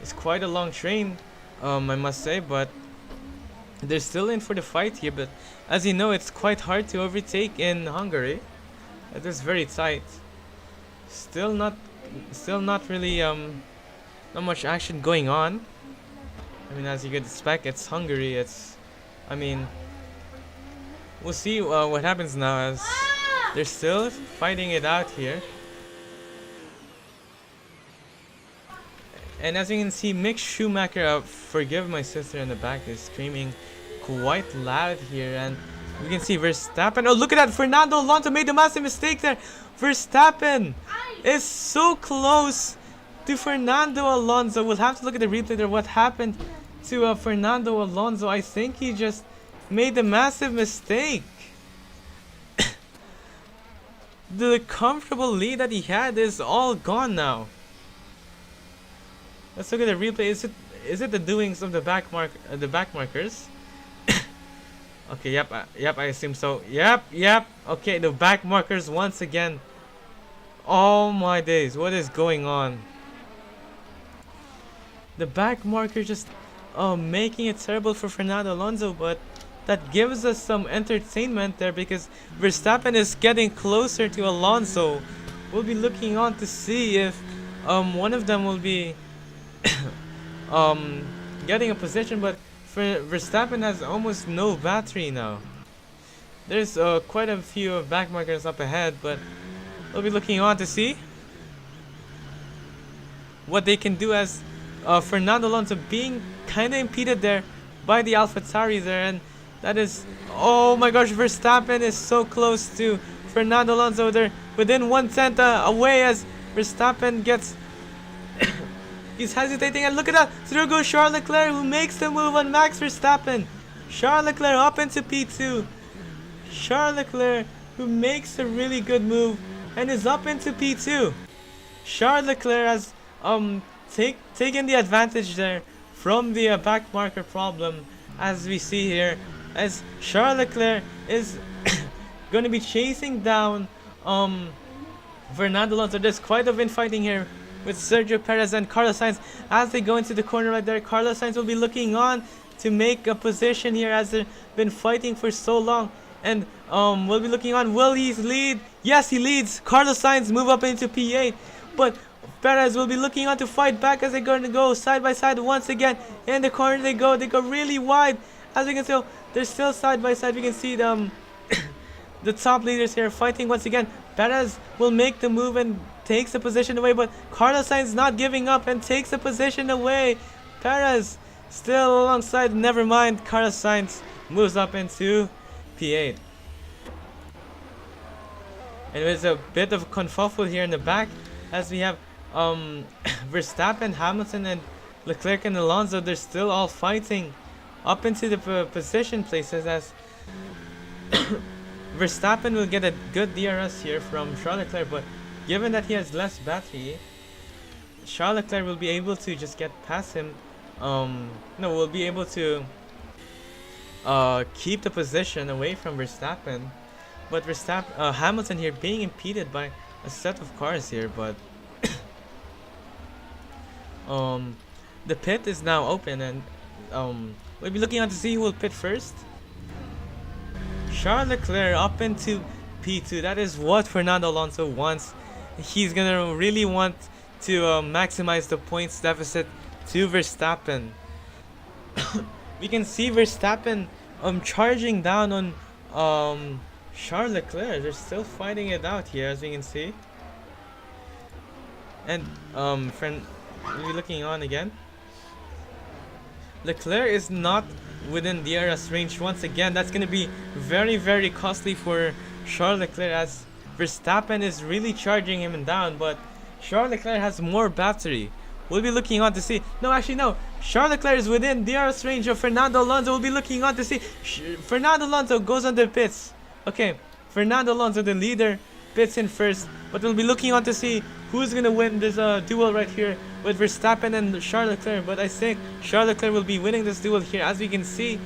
It's quite a long train, I must say, but they're still in for the fight here. But as you know, it's quite hard to overtake in Hungary. It is very tight. Still not really not much action going on. I mean, as you could expect, it's Hungary. I mean, we'll see what happens now, as they're still fighting it out here. And as you can see, Mick Schumacher, forgive my sister in the back, is screaming quite loud here. And we can see Verstappen. Oh, look at that! Fernando Alonso made a massive mistake there. Verstappen is so close to Fernando Alonso. We'll have to look at the replay there. What happened to Fernando Alonso? I think he just made a massive mistake. The comfortable lead that he had is all gone now. Let's look at the replay. Is it the doings of the back markers? Okay, yep, I assume so. Yep. Okay, the back markers once again. Oh my days, what is going on? The back marker just making it terrible for Fernando Alonso, but that gives us some entertainment there because Verstappen is getting closer to Alonso. We'll be looking on to see if one of them will be um, getting a position, but Verstappen has almost no battery now. There's quite a few back markers up ahead, but we'll be looking on to see what they can do as Fernando Alonso being kind of impeded there by the AlphaTauri there, and that is, oh my gosh, Verstappen is so close to Fernando Alonso there, within 1/10 away as Verstappen gets he's hesitating, and look at that, through goes Charles Leclerc, who makes the move on Max Verstappen. Charles Leclerc up into P2. Charles Leclerc, who makes a really good move and is up into P2. Charles Leclerc has taken the advantage there from the back marker problem, as we see here, as Charles Leclerc is going to be chasing down Fernando Alonso. There's quite a bit fighting here with Sergio Perez and Carlos Sainz as they go into the corner right there. Carlos Sainz will be looking on to make a position here as they've been fighting for so long, and we'll be looking on. Will he lead? Yes, he leads. Carlos Sainz move up into P8, but Perez will be looking on to fight back as they're going to go side by side once again. In the corner they go really wide. As we can see, they're still side by side. We can see them the top leaders here fighting once again. Perez will make the move and takes the position away, but Carlos Sainz not giving up and takes the position away. Perez still alongside, never mind. Carlos Sainz moves up into P8. And there's a bit of confuffle here in the back as we have Verstappen, Hamilton, and Leclerc and Alonso. They're still all fighting up into the position places as Verstappen will get a good DRS here from Charles Leclerc, but given that he has less battery, Charles Leclerc will be able to just get past him. Will be able to keep the position away from Verstappen, but Hamilton here being impeded by a set of cars here, but the pit is now open, and we'll be looking on to see who will pit first. Charles Leclerc up into P2. That is what Fernando Alonso wants. He's gonna really want to maximize the points deficit to Verstappen. We can see Verstappen charging down on Charles Leclerc. They're still fighting it out here, as we can see. And we'll be looking on again. Leclerc is not within DRS range once again. That's going to be very, very costly for Charles Leclerc as Verstappen is really charging him down, but Charles Leclerc has more battery. We'll be looking on to see. No, actually no. Charles Leclerc is within DRS range of Fernando Alonso. We'll be looking on to see. Fernando Alonso goes on the pits. Okay, Fernando Alonso, the leader, pits in first, but we'll be looking on to see who's going to win this duel right here with Verstappen and Charles Leclerc. But I think Charles Leclerc will be winning this duel here. As we can see,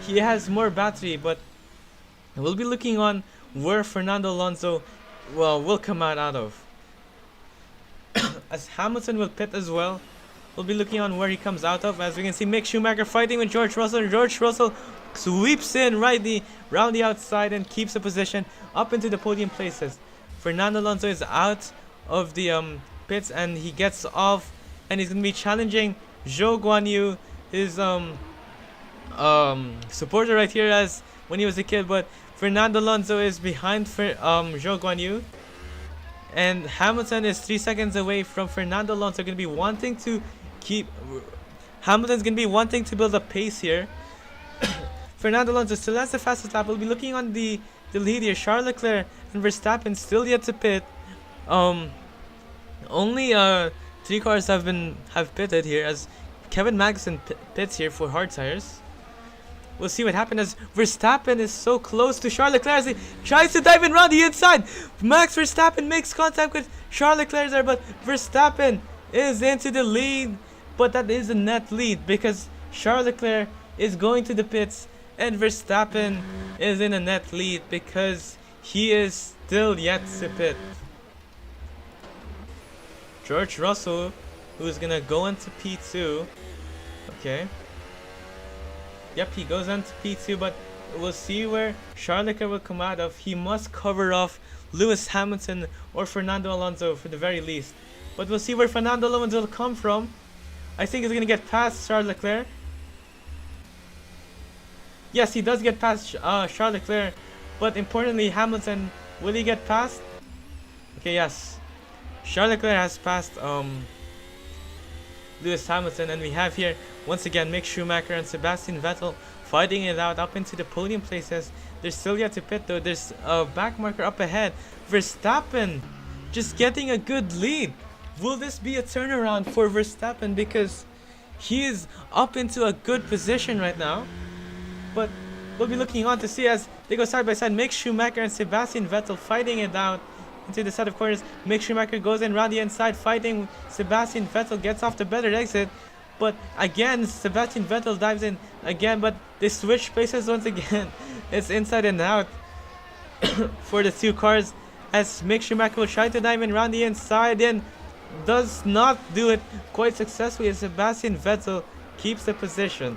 he has more battery, but we'll be looking on where Fernando Alonso will come out of. As Hamilton will pit as well, we'll be looking on where he comes out of. As we can see, Mick Schumacher fighting with George Russell. George Russell sweeps in round the outside and keeps the position up into the podium places. Fernando Alonso is out of the pits and he gets off, and he's going to be challenging Zhou Guanyu, his supporter right here as when he was a kid. But Fernando Alonso is behind Zhou Guanyu, and Hamilton is 3 seconds away from Fernando Alonso. Going to be wanting to Hamilton's going to be wanting to build a pace here. Fernando Alonso still has the fastest lap. We'll be looking on the lead here. Charles Leclerc and Verstappen still yet to pit. Only 3 cars have pitted here as Kevin Magnussen pits here for hard tires. We'll see what happens as Verstappen is so close to Charles Leclerc as he tries to dive in around the inside. Max Verstappen makes contact with Charles Leclerc there, but Verstappen is into the lead. But that is a net lead because Charles Leclerc is going to the pits and Verstappen is in a net lead because he is still yet to pit. George Russell, who is gonna go into P2. Okay. Yep, he goes on to P2, but we'll see where Charles Leclerc will come out of. He must cover off Lewis Hamilton or Fernando Alonso for the very least. But we'll see where Fernando Alonso will come from. I think he's going to get past Charles Leclerc. Yes, he does get past Charles Leclerc. But importantly, Hamilton, will he get past? Okay, yes. Charles Leclerc has passed Lewis Hamilton, and we have here once again Mick Schumacher and Sebastian Vettel fighting it out up into the podium places. They're still yet to pit though. There's a back marker up ahead. Verstappen just getting a good lead. Will this be a turnaround for Verstappen, because he is up into a good position right now? But we'll be looking on to see as they go side by side. Mick Schumacher and Sebastian Vettel fighting it out into the set of corners. Mick Schumacher goes in around the inside fighting. Sebastian Vettel gets off the better exit. But again, Sebastian Vettel dives in again, but they switch places once again. It's inside and out for the two cars as Mick Schumacher will try to dive in around the inside and does not do it quite successfully as Sebastian Vettel keeps the position.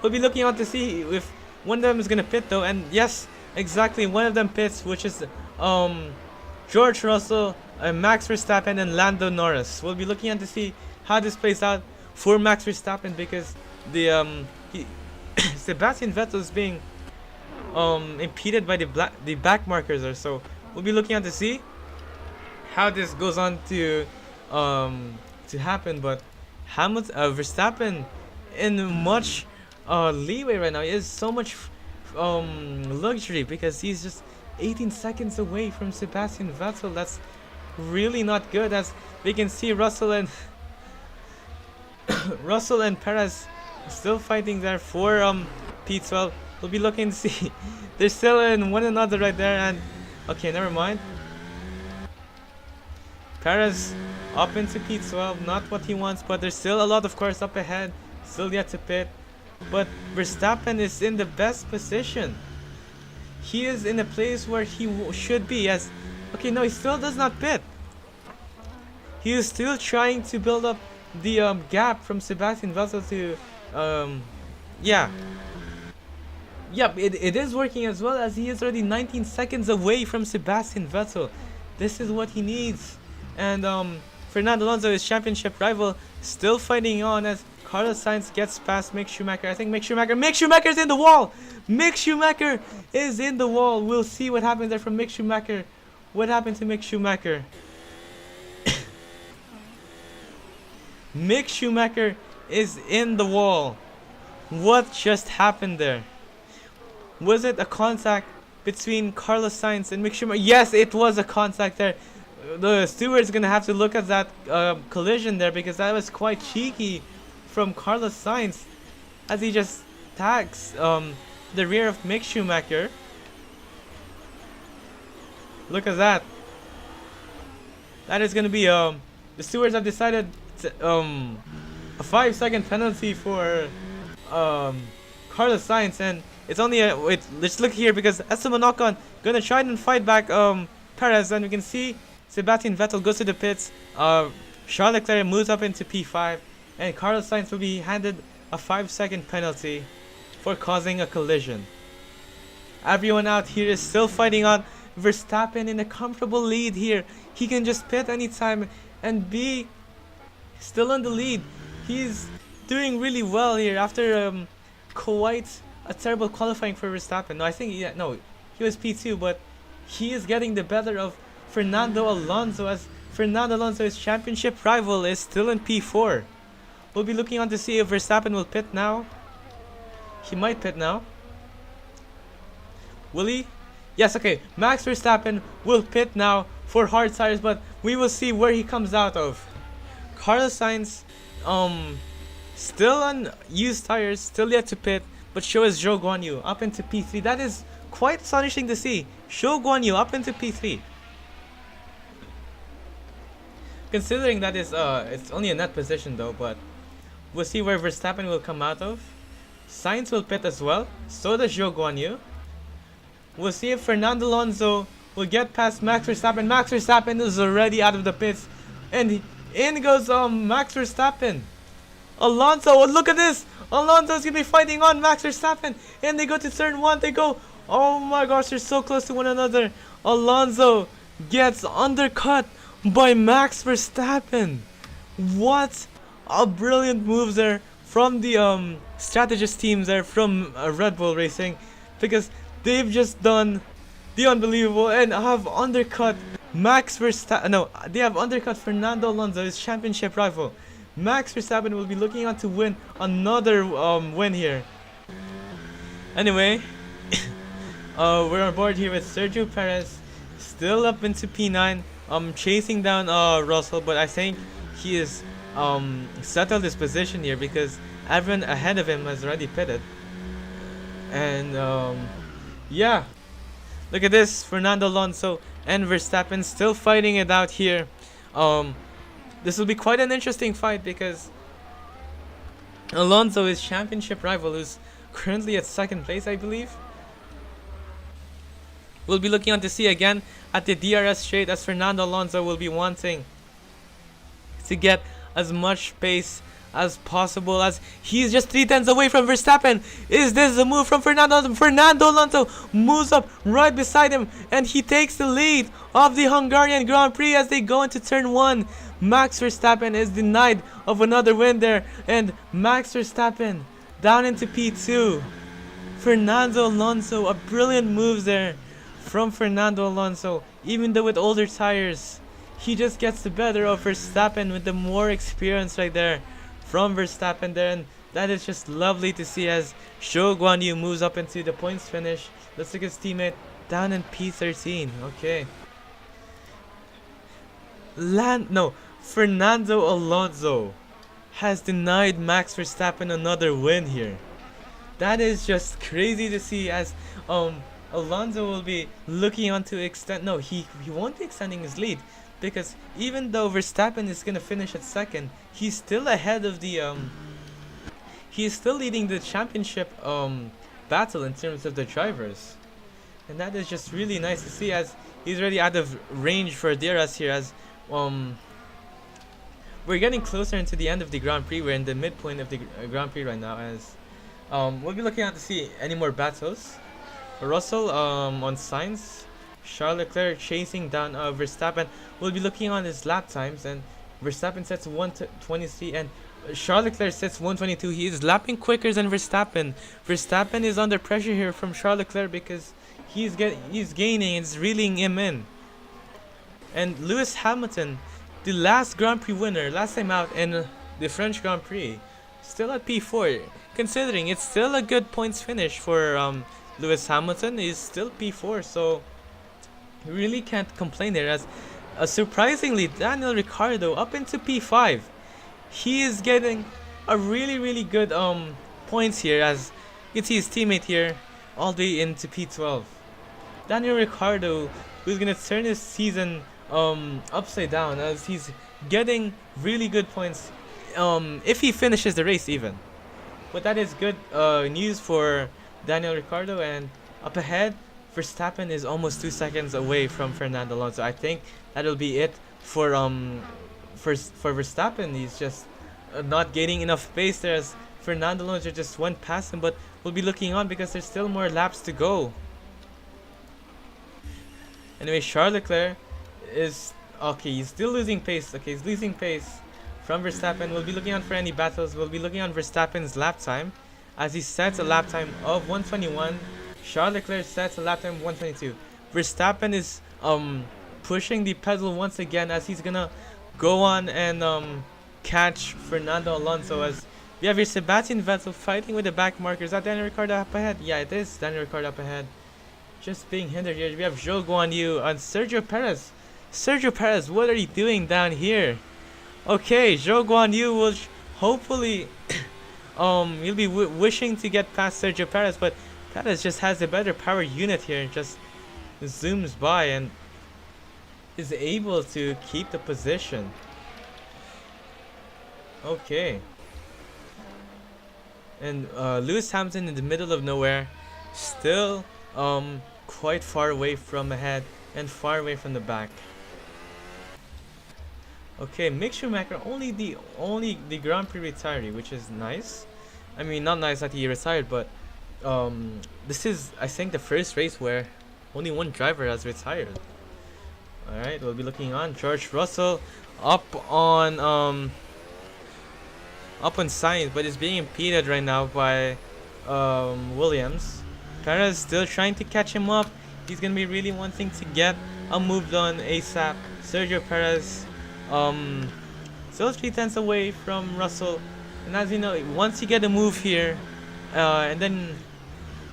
We'll be looking on to see if one of them is going to pit though, and yes, exactly, one of them pits, which is George Russell, Max Verstappen and Lando Norris. We'll be looking on to see how this plays out for Max Verstappen, because the Sebastian Vettel is being impeded by the back markers or so. We'll be looking on to see how this goes on to happen, but Verstappen in much leeway right now. He has so much luxury because he's just 18 seconds away from Sebastian Vettel. That's really not good, as we can see Russell and Russell and Perez still fighting there for P12. We'll be looking to see they're still in one another right there, and okay, never mind. Perez up into P12, not what he wants, but there's still a lot of cars up ahead, still yet to pit. But Verstappen is in the best position. He is in a place where he should be, as okay, no, he still does not pit. He is still trying to build up the gap from Sebastian Vettel to it is working as well, as he is already 19 seconds away from Sebastian Vettel. This is what he needs. And Fernando Alonso, his championship rival, still fighting on as Carlos Sainz gets past Mick Schumacher. I think Mick Schumacher is in the wall. Mick Schumacher is in the wall. We'll see what happens there from Mick Schumacher. What happened to Mick Schumacher? Mick Schumacher is in the wall. What just happened there? Was it a contact between Carlos Sainz and Mick Schumacher? Yes, it was a contact there. The steward's gonna have to look at that collision there, because that was quite cheeky from Carlos Sainz, as he just tags the rear of Mick Schumacher. Look at that. That is gonna be the stewards have decided to, a 5-second penalty for Carlos Sainz, and it's only a wait. Let's look here, because Esteban Ocon gonna try and fight back Perez, and we can see Sebastian Vettel goes to the pits. Charles Leclerc moves up into P5, and Carlos Sainz will be handed a 5-second penalty for causing a collision. Everyone out here is still fighting on. Verstappen in a comfortable lead here. He can just pit anytime and be still on the lead. He's doing really well here after quite a terrible qualifying for Verstappen. No, I think he was P2, but he is getting the better of Fernando Alonso, as Fernando Alonso, his championship rival, is still in P4. We'll be looking on to see if Verstappen will pit now. He might pit now. Will he? Yes, okay. Max Verstappen will pit now for hard tires, but we will see where he comes out of. Carlos Sainz, still on used tires, still yet to pit, but so is Zhou Guanyu up into P3. That is quite astonishing to see. Zhou Guanyu up into P3. Considering that is it's only a net position though, but we'll see where Verstappen will come out of. Sainz will pit as well, so does Zhou Guanyu. We'll see if Fernando Alonso will get past Max Verstappen. Max Verstappen is already out of the pits, and in goes Max Verstappen. Alonso, oh, look at this! Alonso's gonna be fighting on Max Verstappen, and they go to turn one. They go, oh my gosh, they're so close to one another. Alonso gets undercut by Max Verstappen. What a brilliant move there from the strategist teams there from Red Bull Racing, because they've just done the unbelievable and have undercut Max Verstappen. No, they have undercut Fernando Alonso, his championship rival. Max Verstappen will be looking on to win another win here. Anyway, we're on board here with Sergio Perez, still up into P9, chasing down Russell, but I think he is settled his position here because everyone ahead of him has already pitted. And yeah, look at this, Fernando Alonso and Verstappen still fighting it out here. This will be quite an interesting fight because Alonso is championship rival, who's currently at second place, I believe. We'll be looking on to see again at the DRS straight, as Fernando Alonso will be wanting to get as much pace as possible, as he's just 3 tenths away from Verstappen. Is this a move from Fernando? Fernando Alonso moves up right beside him, and he takes the lead of the Hungarian Grand Prix as they go into turn one. Max Verstappen is denied of another win there, and Max Verstappen down into P2. Fernando Alonso, a brilliant move there from Fernando Alonso. Even though with older tires, he just gets the better of Verstappen with the more experience right there from Verstappen there, and that is just lovely to see as Zhou Guanyu moves up into the points finish. Let's look at his teammate down in P13. Okay. Fernando Alonso has denied Max Verstappen another win here. That is just crazy to see, as Alonso will be looking on to extend. No, he won't be extending his lead, because even though Verstappen is gonna finish at second, he's still ahead of the he is still leading the championship battle in terms of the drivers, and that is just really nice to see, as he's already out of range for DRS here, as we're getting closer into the end of the Grand Prix. We're in the midpoint of the Grand Prix right now, as we'll be looking out to see any more battles. Russell on Sainz, Charles Leclerc chasing down Verstappen. We'll be looking on his lap times, and Verstappen sets 1:23 and Charles Leclerc sets 1:22. He is lapping quicker than Verstappen. Verstappen is under pressure here from Charles Leclerc because he's gaining and it's reeling him in. And Lewis Hamilton, the last Grand Prix winner, last time out in the French Grand Prix, still at P4. Considering it's still a good points finish for Lewis Hamilton, is still P4, so you really can't complain there. As surprisingly, Daniel Ricciardo up into P5. He is getting a really good points here, as you can see his teammate here all the way into P12. Daniel Ricciardo, who's gonna turn his season upside down, as he's getting really good points if he finishes the race even. But that is good news for Daniel Ricciardo, and up ahead Verstappen is almost 2 seconds away from Fernando Alonso. I think that'll be it for Verstappen. He's just not gaining enough pace there, as Fernando Alonso just went past him, but we'll be looking on because there's still more laps to go. Anyway, Charles Leclerc is okay, he's still losing pace. Okay, he's losing pace from Verstappen. We'll be looking on for any battles. We'll be looking on Verstappen's lap time, as he sets a lap time of 1:21. Charles Leclerc sets a lap time of 1:22. Verstappen is pushing the pedal once again, as he's gonna go on and catch Fernando Alonso, as we have here Sebastian Vettel fighting with the back markers. Is that Daniel Ricciardo up ahead? Yeah, it is Daniel Ricciardo up ahead. Just being hindered here. We have Zhou Guanyu and Sergio Perez. Sergio Perez, what are you doing down here? Okay, Zhou Guanyu will hopefully he'll be wishing to get past Sergio Perez, but Perez just has a better power unit here, just zooms by and is able to keep the position. Okay. And Lewis Hamilton in the middle of nowhere, still quite far away from ahead and far away from the back. Okay, Mick Schumacher only the Grand Prix retiree, which is nice. I mean, not nice that he retired, but this is I think the first race where only one driver has retired. All right, we'll be looking on George Russell up on Sainz, but is being impeded right now by Williams. Perez still trying to catch him up. He's gonna be really wanting to get a move done ASAP. Sergio Perez still 3 tenths away from Russell, and as you know, once you get a move here, and then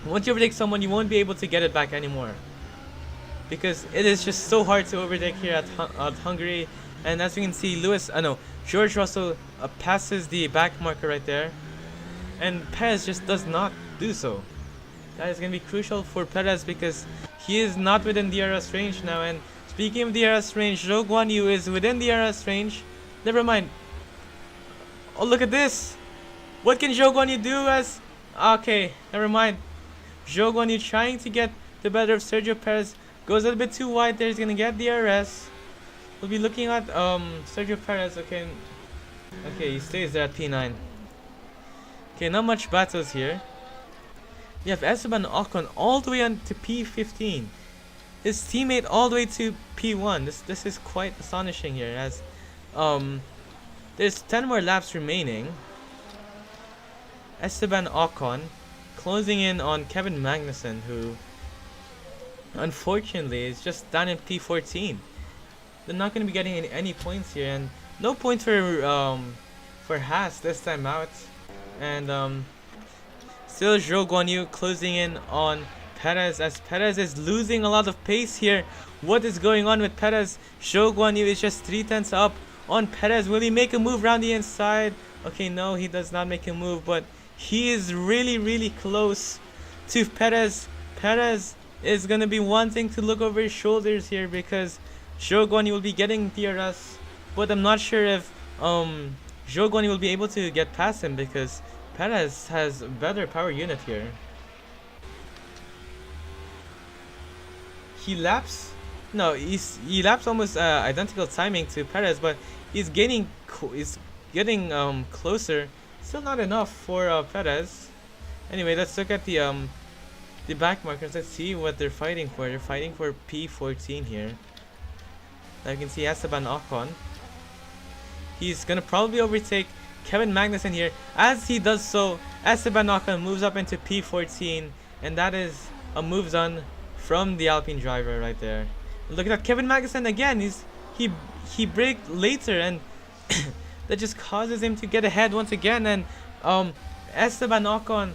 once you overtake someone, you won't be able to get it back anymore, because it is just so hard to overtake here at Hungary. And as you can see, George Russell passes the back marker right there, and Perez just does not do so. That is going to be crucial for Perez because he is not within the DRS range now. And speaking of the DRS range, Zhou Guanyu is within the DRS range. Never mind. Oh, look at this. What can Zhou Guanyu do as... Okay, never mind. Zhou Guanyu trying to get the better of Sergio Perez. Goes a little bit too wide there. He's going to get DRS. We'll be looking at Sergio Perez. Okay, he stays there at P9. Okay, not much battles here. We have Esteban Ocon all the way on to P15. His teammate all the way to P1. This is quite astonishing here, as there's 10 more laps remaining. Esteban Ocon closing in on Kevin Magnussen, who unfortunately is just down in P14. They're not going to be getting any points here, and no points for Haas this time out. And still Zhou Guanyu closing in on Perez, as Perez is losing a lot of pace here. What is going on with Perez? Zhou Guanyu is just 3 tenths up on Perez. Will he make a move around the inside? Okay, no, he does not make a move, but he is really close to Perez. Perez is going to be wanting to look over his shoulders here because Zhou Guanyu will be getting DRS, but I'm not sure if Zhou Guanyu will be able to get past him because Perez has a better power unit here. He laps almost identical timing to Perez, but he's getting closer. Still not enough for Perez. Anyway, let's look at the back markers. Let's see what they're fighting for. They're fighting for P14 here. Now you can see Esteban Ocon. He's gonna probably overtake Kevin Magnussen here. As he does so, Esteban Ocon moves up into P14, and that is a move done from the Alpine driver right there. Look at that, Kevin Magnussen again. He braked later, and that just causes him to get ahead once again. And Esteban Ocon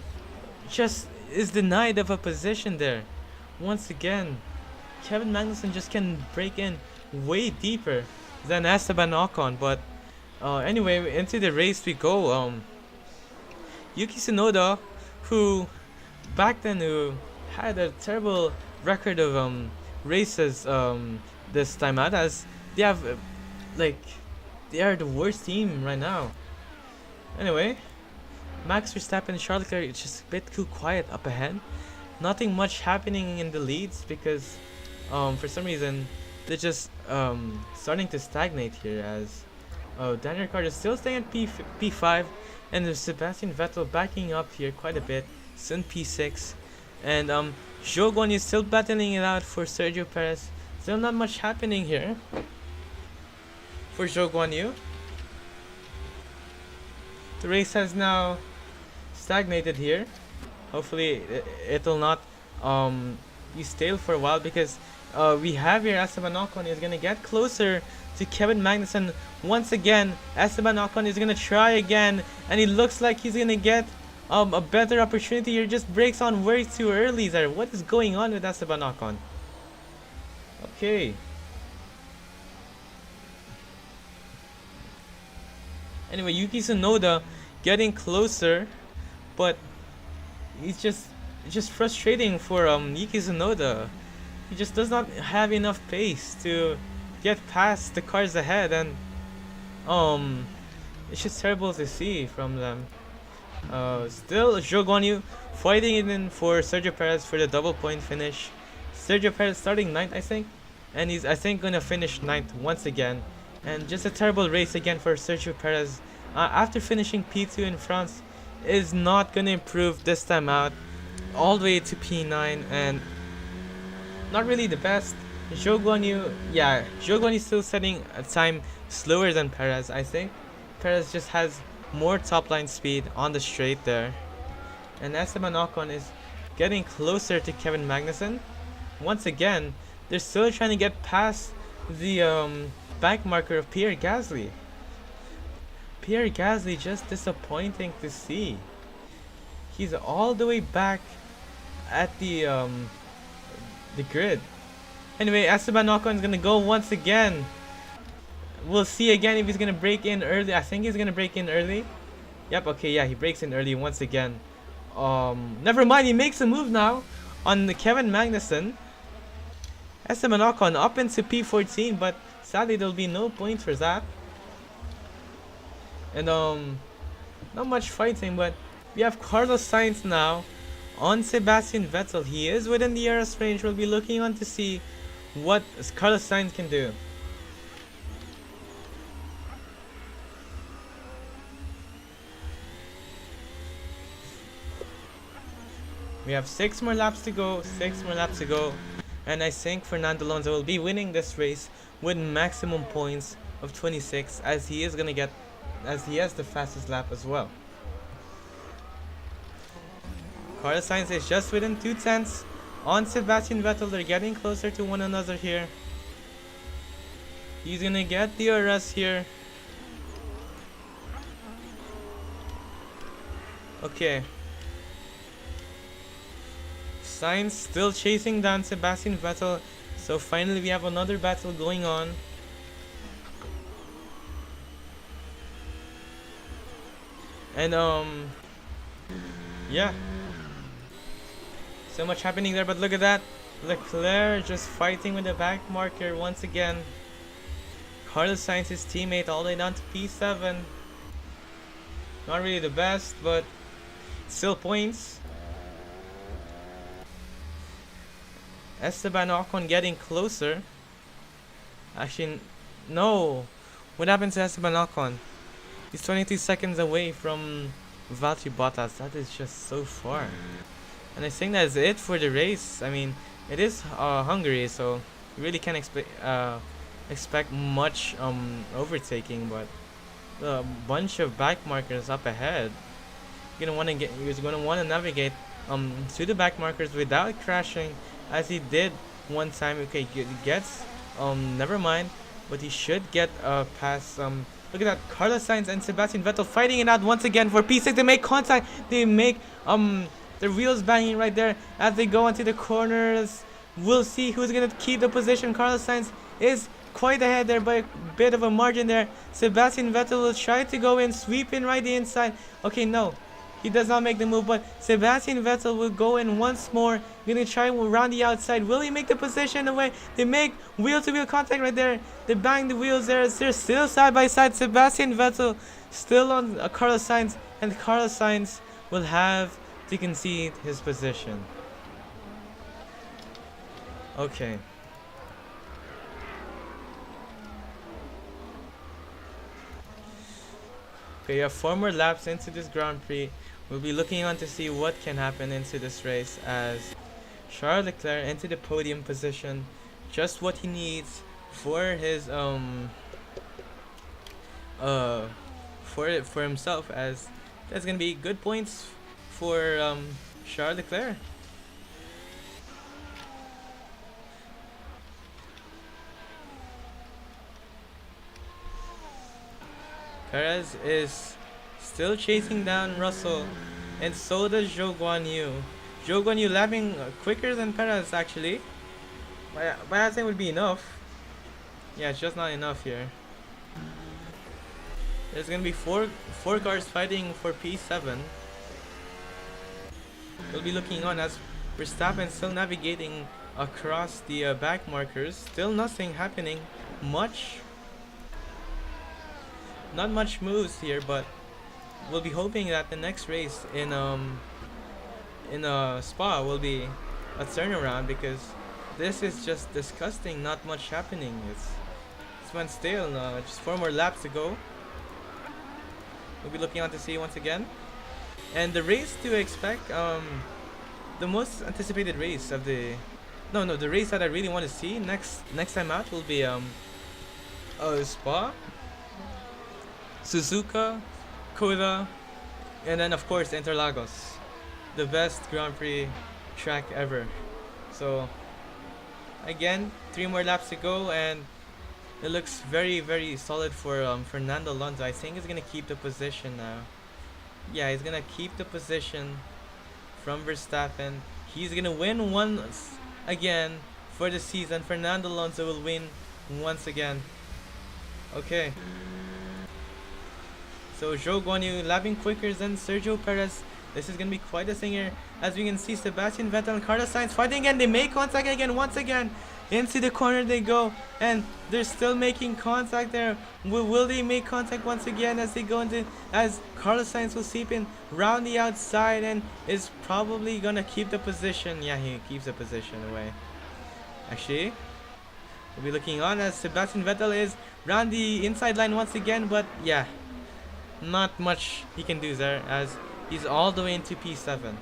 just is denied of a position there once again. Kevin Magnussen just can break in way deeper than Esteban Ocon, but anyway, into the race we go. Yuki Tsunoda, who back then had a terrible record of races this time out, as they have they are the worst team right now. Anyway, Max Verstappen and Charles Leclerc is just a bit too quiet up ahead. Nothing much happening in the leads because for some reason they're just starting to stagnate here, as Daniel Ricciardo is still staying at P5, and there's Sebastian Vettel backing up here quite a bit, soon P6, and Zhou Guanyu is still battling it out for Sergio Perez. Still not much happening here for Zhou Guanyu. The race has now stagnated here. Hopefully it'll not be stale for a while, because we have here Esteban Ocon is going to get closer to Kevin Magnussen once again. Esteban Ocon is going to try again, and it looks like he's going to get a better opportunity here. Just breaks on way too early there. What is going on with Esteban Ocon? Okay. Anyway, Yuki Tsunoda getting closer, but it's just frustrating for Yuki Tsunoda. He just does not have enough pace to get past the cars ahead, and it's just terrible to see from them. Still Zhou Guanyu fighting it in for Sergio Perez for the double point finish. Sergio Perez starting 9th, I think, and he's gonna finish 9th once again. And just a terrible race again for Sergio Perez. After finishing P2 in France, is not gonna improve this time out, all the way to P9, and not really the best. Zhou Guanyu, yeah, Zhou Guanyu still setting a time slower than Perez. I think Perez just has more top line speed on the straight there. And Esteban Ocon is getting closer to Kevin Magnussen. Once again, they're still trying to get past the back marker of Pierre Gasly. Pierre Gasly just disappointing to see. He's all the way back at the grid. Anyway, Esteban Ocon is gonna go once again. We'll see again if he's gonna break in early. I think he's gonna break in early. Yep, okay, yeah, he breaks in early once again. Never mind, he makes a move now on the Kevin Magnussen. Esteban Ocon up into P14, but sadly there'll be no points for that. And not much fighting, but we have Carlos Sainz now on Sebastian Vettel. He is within the DRS range. We'll be looking on to see what Carlos Sainz can do. We have 6 more laps to go, 6 more laps to go, and I think Fernando Alonso will be winning this race with maximum points of 26, as he is gonna get, as he has the fastest lap as well. Carlos Sainz is just within 2/10 on Sebastian Vettel. They're getting closer to one another here. He's gonna get the DRS here. Okay. Sainz still chasing down Sebastian Vettel. So finally we have another battle going on. And yeah. So much happening there, but look at that. Leclerc just fighting with the back marker once again. Carlos Sainz, his teammate, all the way down to P7. Not really the best, but still points. Esteban Ocon getting closer. Actually, no. What happened to Esteban Ocon? He's 22 seconds away from Valtteri Bottas. That is just so far. And I think that's it for the race. I mean, it is Hungary, so you really can't expect much overtaking, but a bunch of back markers up ahead. You're gonna want to navigate to the back markers without crashing, as he did one time. Okay, he gets never mind, but he should get past look at that, Carlos Sainz and Sebastian Vettel fighting it out once again for P6. They make contact. They make their wheels banging right there as they go into the corners. We'll see who's gonna keep the position. Carlos Sainz is quite ahead there by a bit of a margin there. Sebastian Vettel will try to go in, sweep in right the inside. Okay, no, he does not make the move, but Sebastian Vettel will go in once more. Gonna try around the outside. Will he make the position away? They make wheel-to-wheel contact right there. They bang the wheels there. They're still side by side. Sebastian Vettel still on Carlos Sainz, and Carlos Sainz will have to concede his position. Okay. Okay, you have 4 more laps into this Grand Prix. We'll be looking on to see what can happen into this race, as Charles Leclerc into the podium position, just what he needs for his for himself, as that's gonna be good points for Charles Leclerc. Perez is still chasing down Russell, and so does Zhou Guanyu. Zhou Guanyu lapping quicker than Perez actually, but I think would be enough. Yeah, it's just not enough here. There's gonna be four cars fighting for P7. We'll be looking on as Verstappen still navigating across the back markers. Still nothing happening much. Not much moves here, but we'll be hoping that the next race in Spa will be a turnaround, because this is just disgusting. Not much happening. It's This one's still just 4 more laps to go. We'll be looking on to see once again. And the race to expect, the most anticipated race of the, no, the race that I really want to see next time out will be Spa, Suzuka, Koda, and then of course Interlagos, the best Grand Prix track ever. So again, 3 more laps to go, and it looks very, very solid for Fernando Alonso. I think he's gonna keep the position now. Yeah, he's gonna keep the position from Verstappen. He's gonna win once again for the season. Fernando Alonso will win once again. Okay. So Zhou Guanyu lapping quicker than Sergio Perez. This is gonna be quite a thing here. As we can see, Sebastian Vettel and Carlos Sainz fighting again. They make contact again, once again. Into the corner they go, and they're still making contact there. Will they make contact once again as they go into, as Carlos Sainz will seep in round the outside and is probably gonna keep the position. Yeah, he keeps the position away. Actually, we'll be looking on as Sebastian Vettel is round the inside line once again, but yeah, not much he can do there as he's all the way into P7.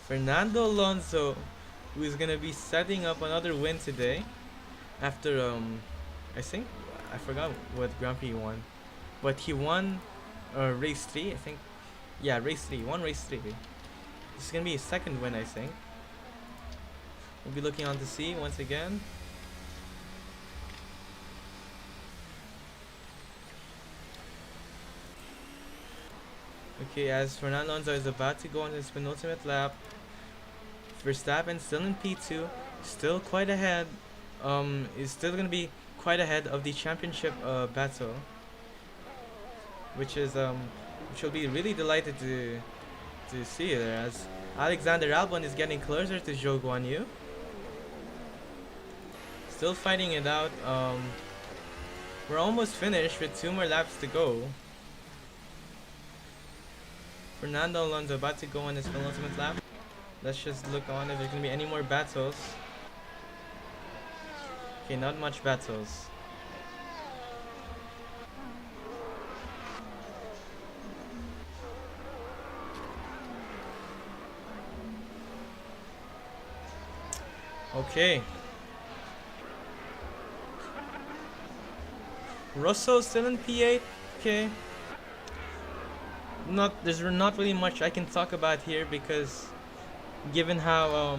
Fernando Alonso, who is gonna be setting up another win today after I think I forgot what Grand Prix he won, but he won race 3, I think. Yeah, race 3, won race 3. This is gonna be his second win, I think. We'll be looking on to see once again. Okay, as Fernando Alonso is about to go on his penultimate lap, Verstappen still in P2, still quite ahead. Is still gonna be quite ahead of the championship battle, which will be really delighted to see there as Alexander Albon is getting closer to Zhou Guanyu. Still fighting it out. We're almost finished with 2 more laps to go. Fernando Alonso about to go on his penultimate lap. Let's just look on if there's gonna be any more battles. Okay, not much battles. Okay. Russell still in P8. Okay. There's not really much I can talk about here because given how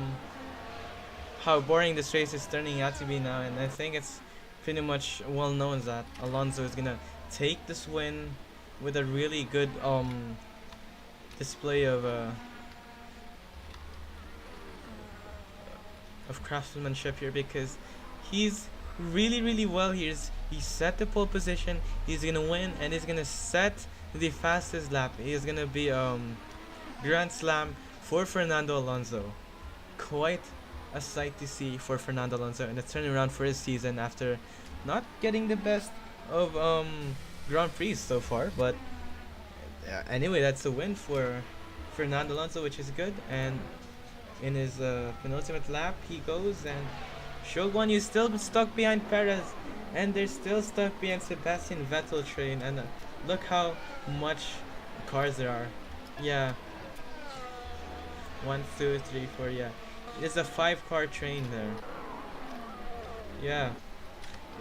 boring this race is turning out to be now, and I think it's pretty much well known that Alonso is gonna take this win with a really good display of craftsmanship here, because he's really well here. He set the pole position, he's gonna win, and he's gonna set the fastest lap. He's gonna be Grand Slam for Fernando Alonso. Quite a sight to see for Fernando Alonso, and a turnaround for his season after not getting the best of Grand Prix so far. But anyway, that's a win for Fernando Alonso, which is good. And in his penultimate lap he goes, and Zhou Guanyu is still stuck behind Perez, and they're still stuck behind Sebastian Vettel train, and look how much cars there are. Yeah, 1, 2, 3, 4. Yeah, it's a 5-car train there. Yeah,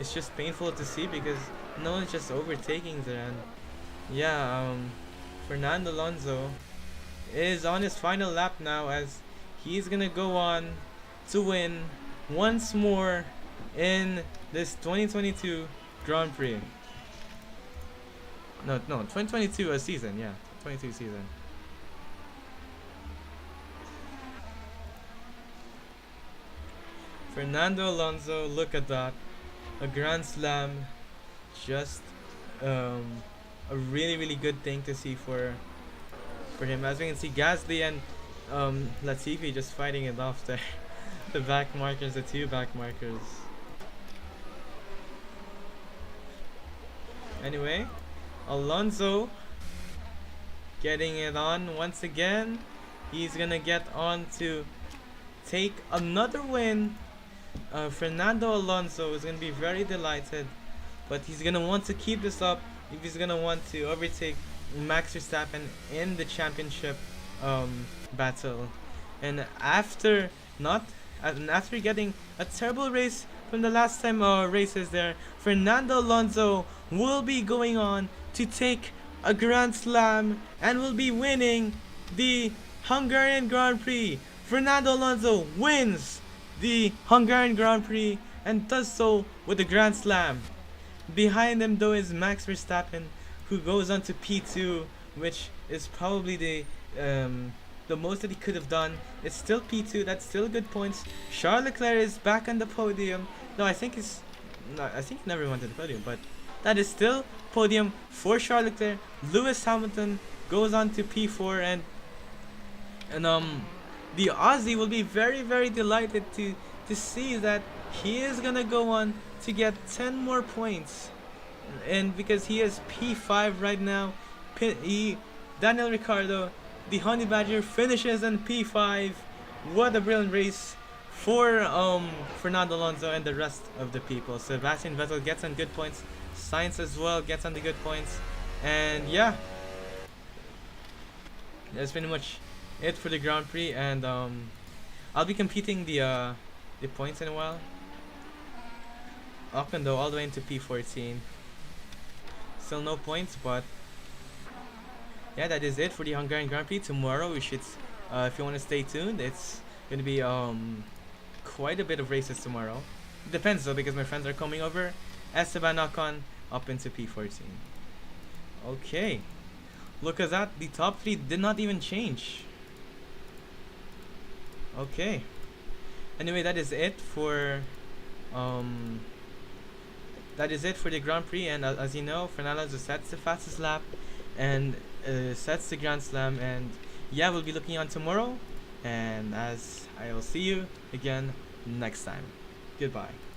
it's just painful to see because no one's just overtaking there. And yeah, Fernando Alonso is on his final lap now, as he's gonna go on to win once more in this 2022 Grand Prix. No, 2022 season, yeah, 22 season. Fernando Alonso, look at that, a Grand Slam, just a really good thing to see for him. As we can see, Gasly and Latifi just fighting it off there. The back markers, the 2 back markers. Anyway, Alonso getting it on once again. He's gonna get on to take another win. Fernando Alonso is gonna be very delighted, but he's gonna want to keep this up if he's gonna want to overtake Max Verstappen in the championship battle. And after getting a terrible race from the last time races there, Fernando Alonso will be going on to take a Grand Slam and will be winning the Hungarian Grand Prix. Fernando Alonso wins the Hungarian Grand Prix and does so with a Grand Slam. Behind him though is Max Verstappen, who goes on to P2, which is probably the most that he could have done. It's still P2, that's still good points. Charles Leclerc is back on the podium. No, I think he never went to the podium, but that is still podium for Charles Leclerc. Lewis Hamilton goes on to P4, and the Aussie will be very, very delighted to see that he is gonna go on to get 10 more points, and because he is P5 right now, Daniel Ricciardo, the Honey Badger, finishes in P5. What a brilliant race for Fernando Alonso and the rest of the people. Sebastian Vettel gets on good points. Sainz as well gets on the good points, and yeah, that's pretty much it for the Grand Prix. And I'll be competing the points in a while. Ocon though all the way into P14. Still no points, but yeah, that is it for the Hungarian Grand Prix. Tomorrow we should, if you want to stay tuned, it's gonna be quite a bit of races tomorrow. It depends though, because my friends are coming over. Esteban Ocon up into P14. Okay, look at that. The top 3 did not even change. Okay. Anyway, that is it for the Grand Prix, and as you know, Fernando Alonso sets the fastest lap and sets the Grand Slam, and yeah, we'll be looking on tomorrow, and as I will see you again next time. Goodbye.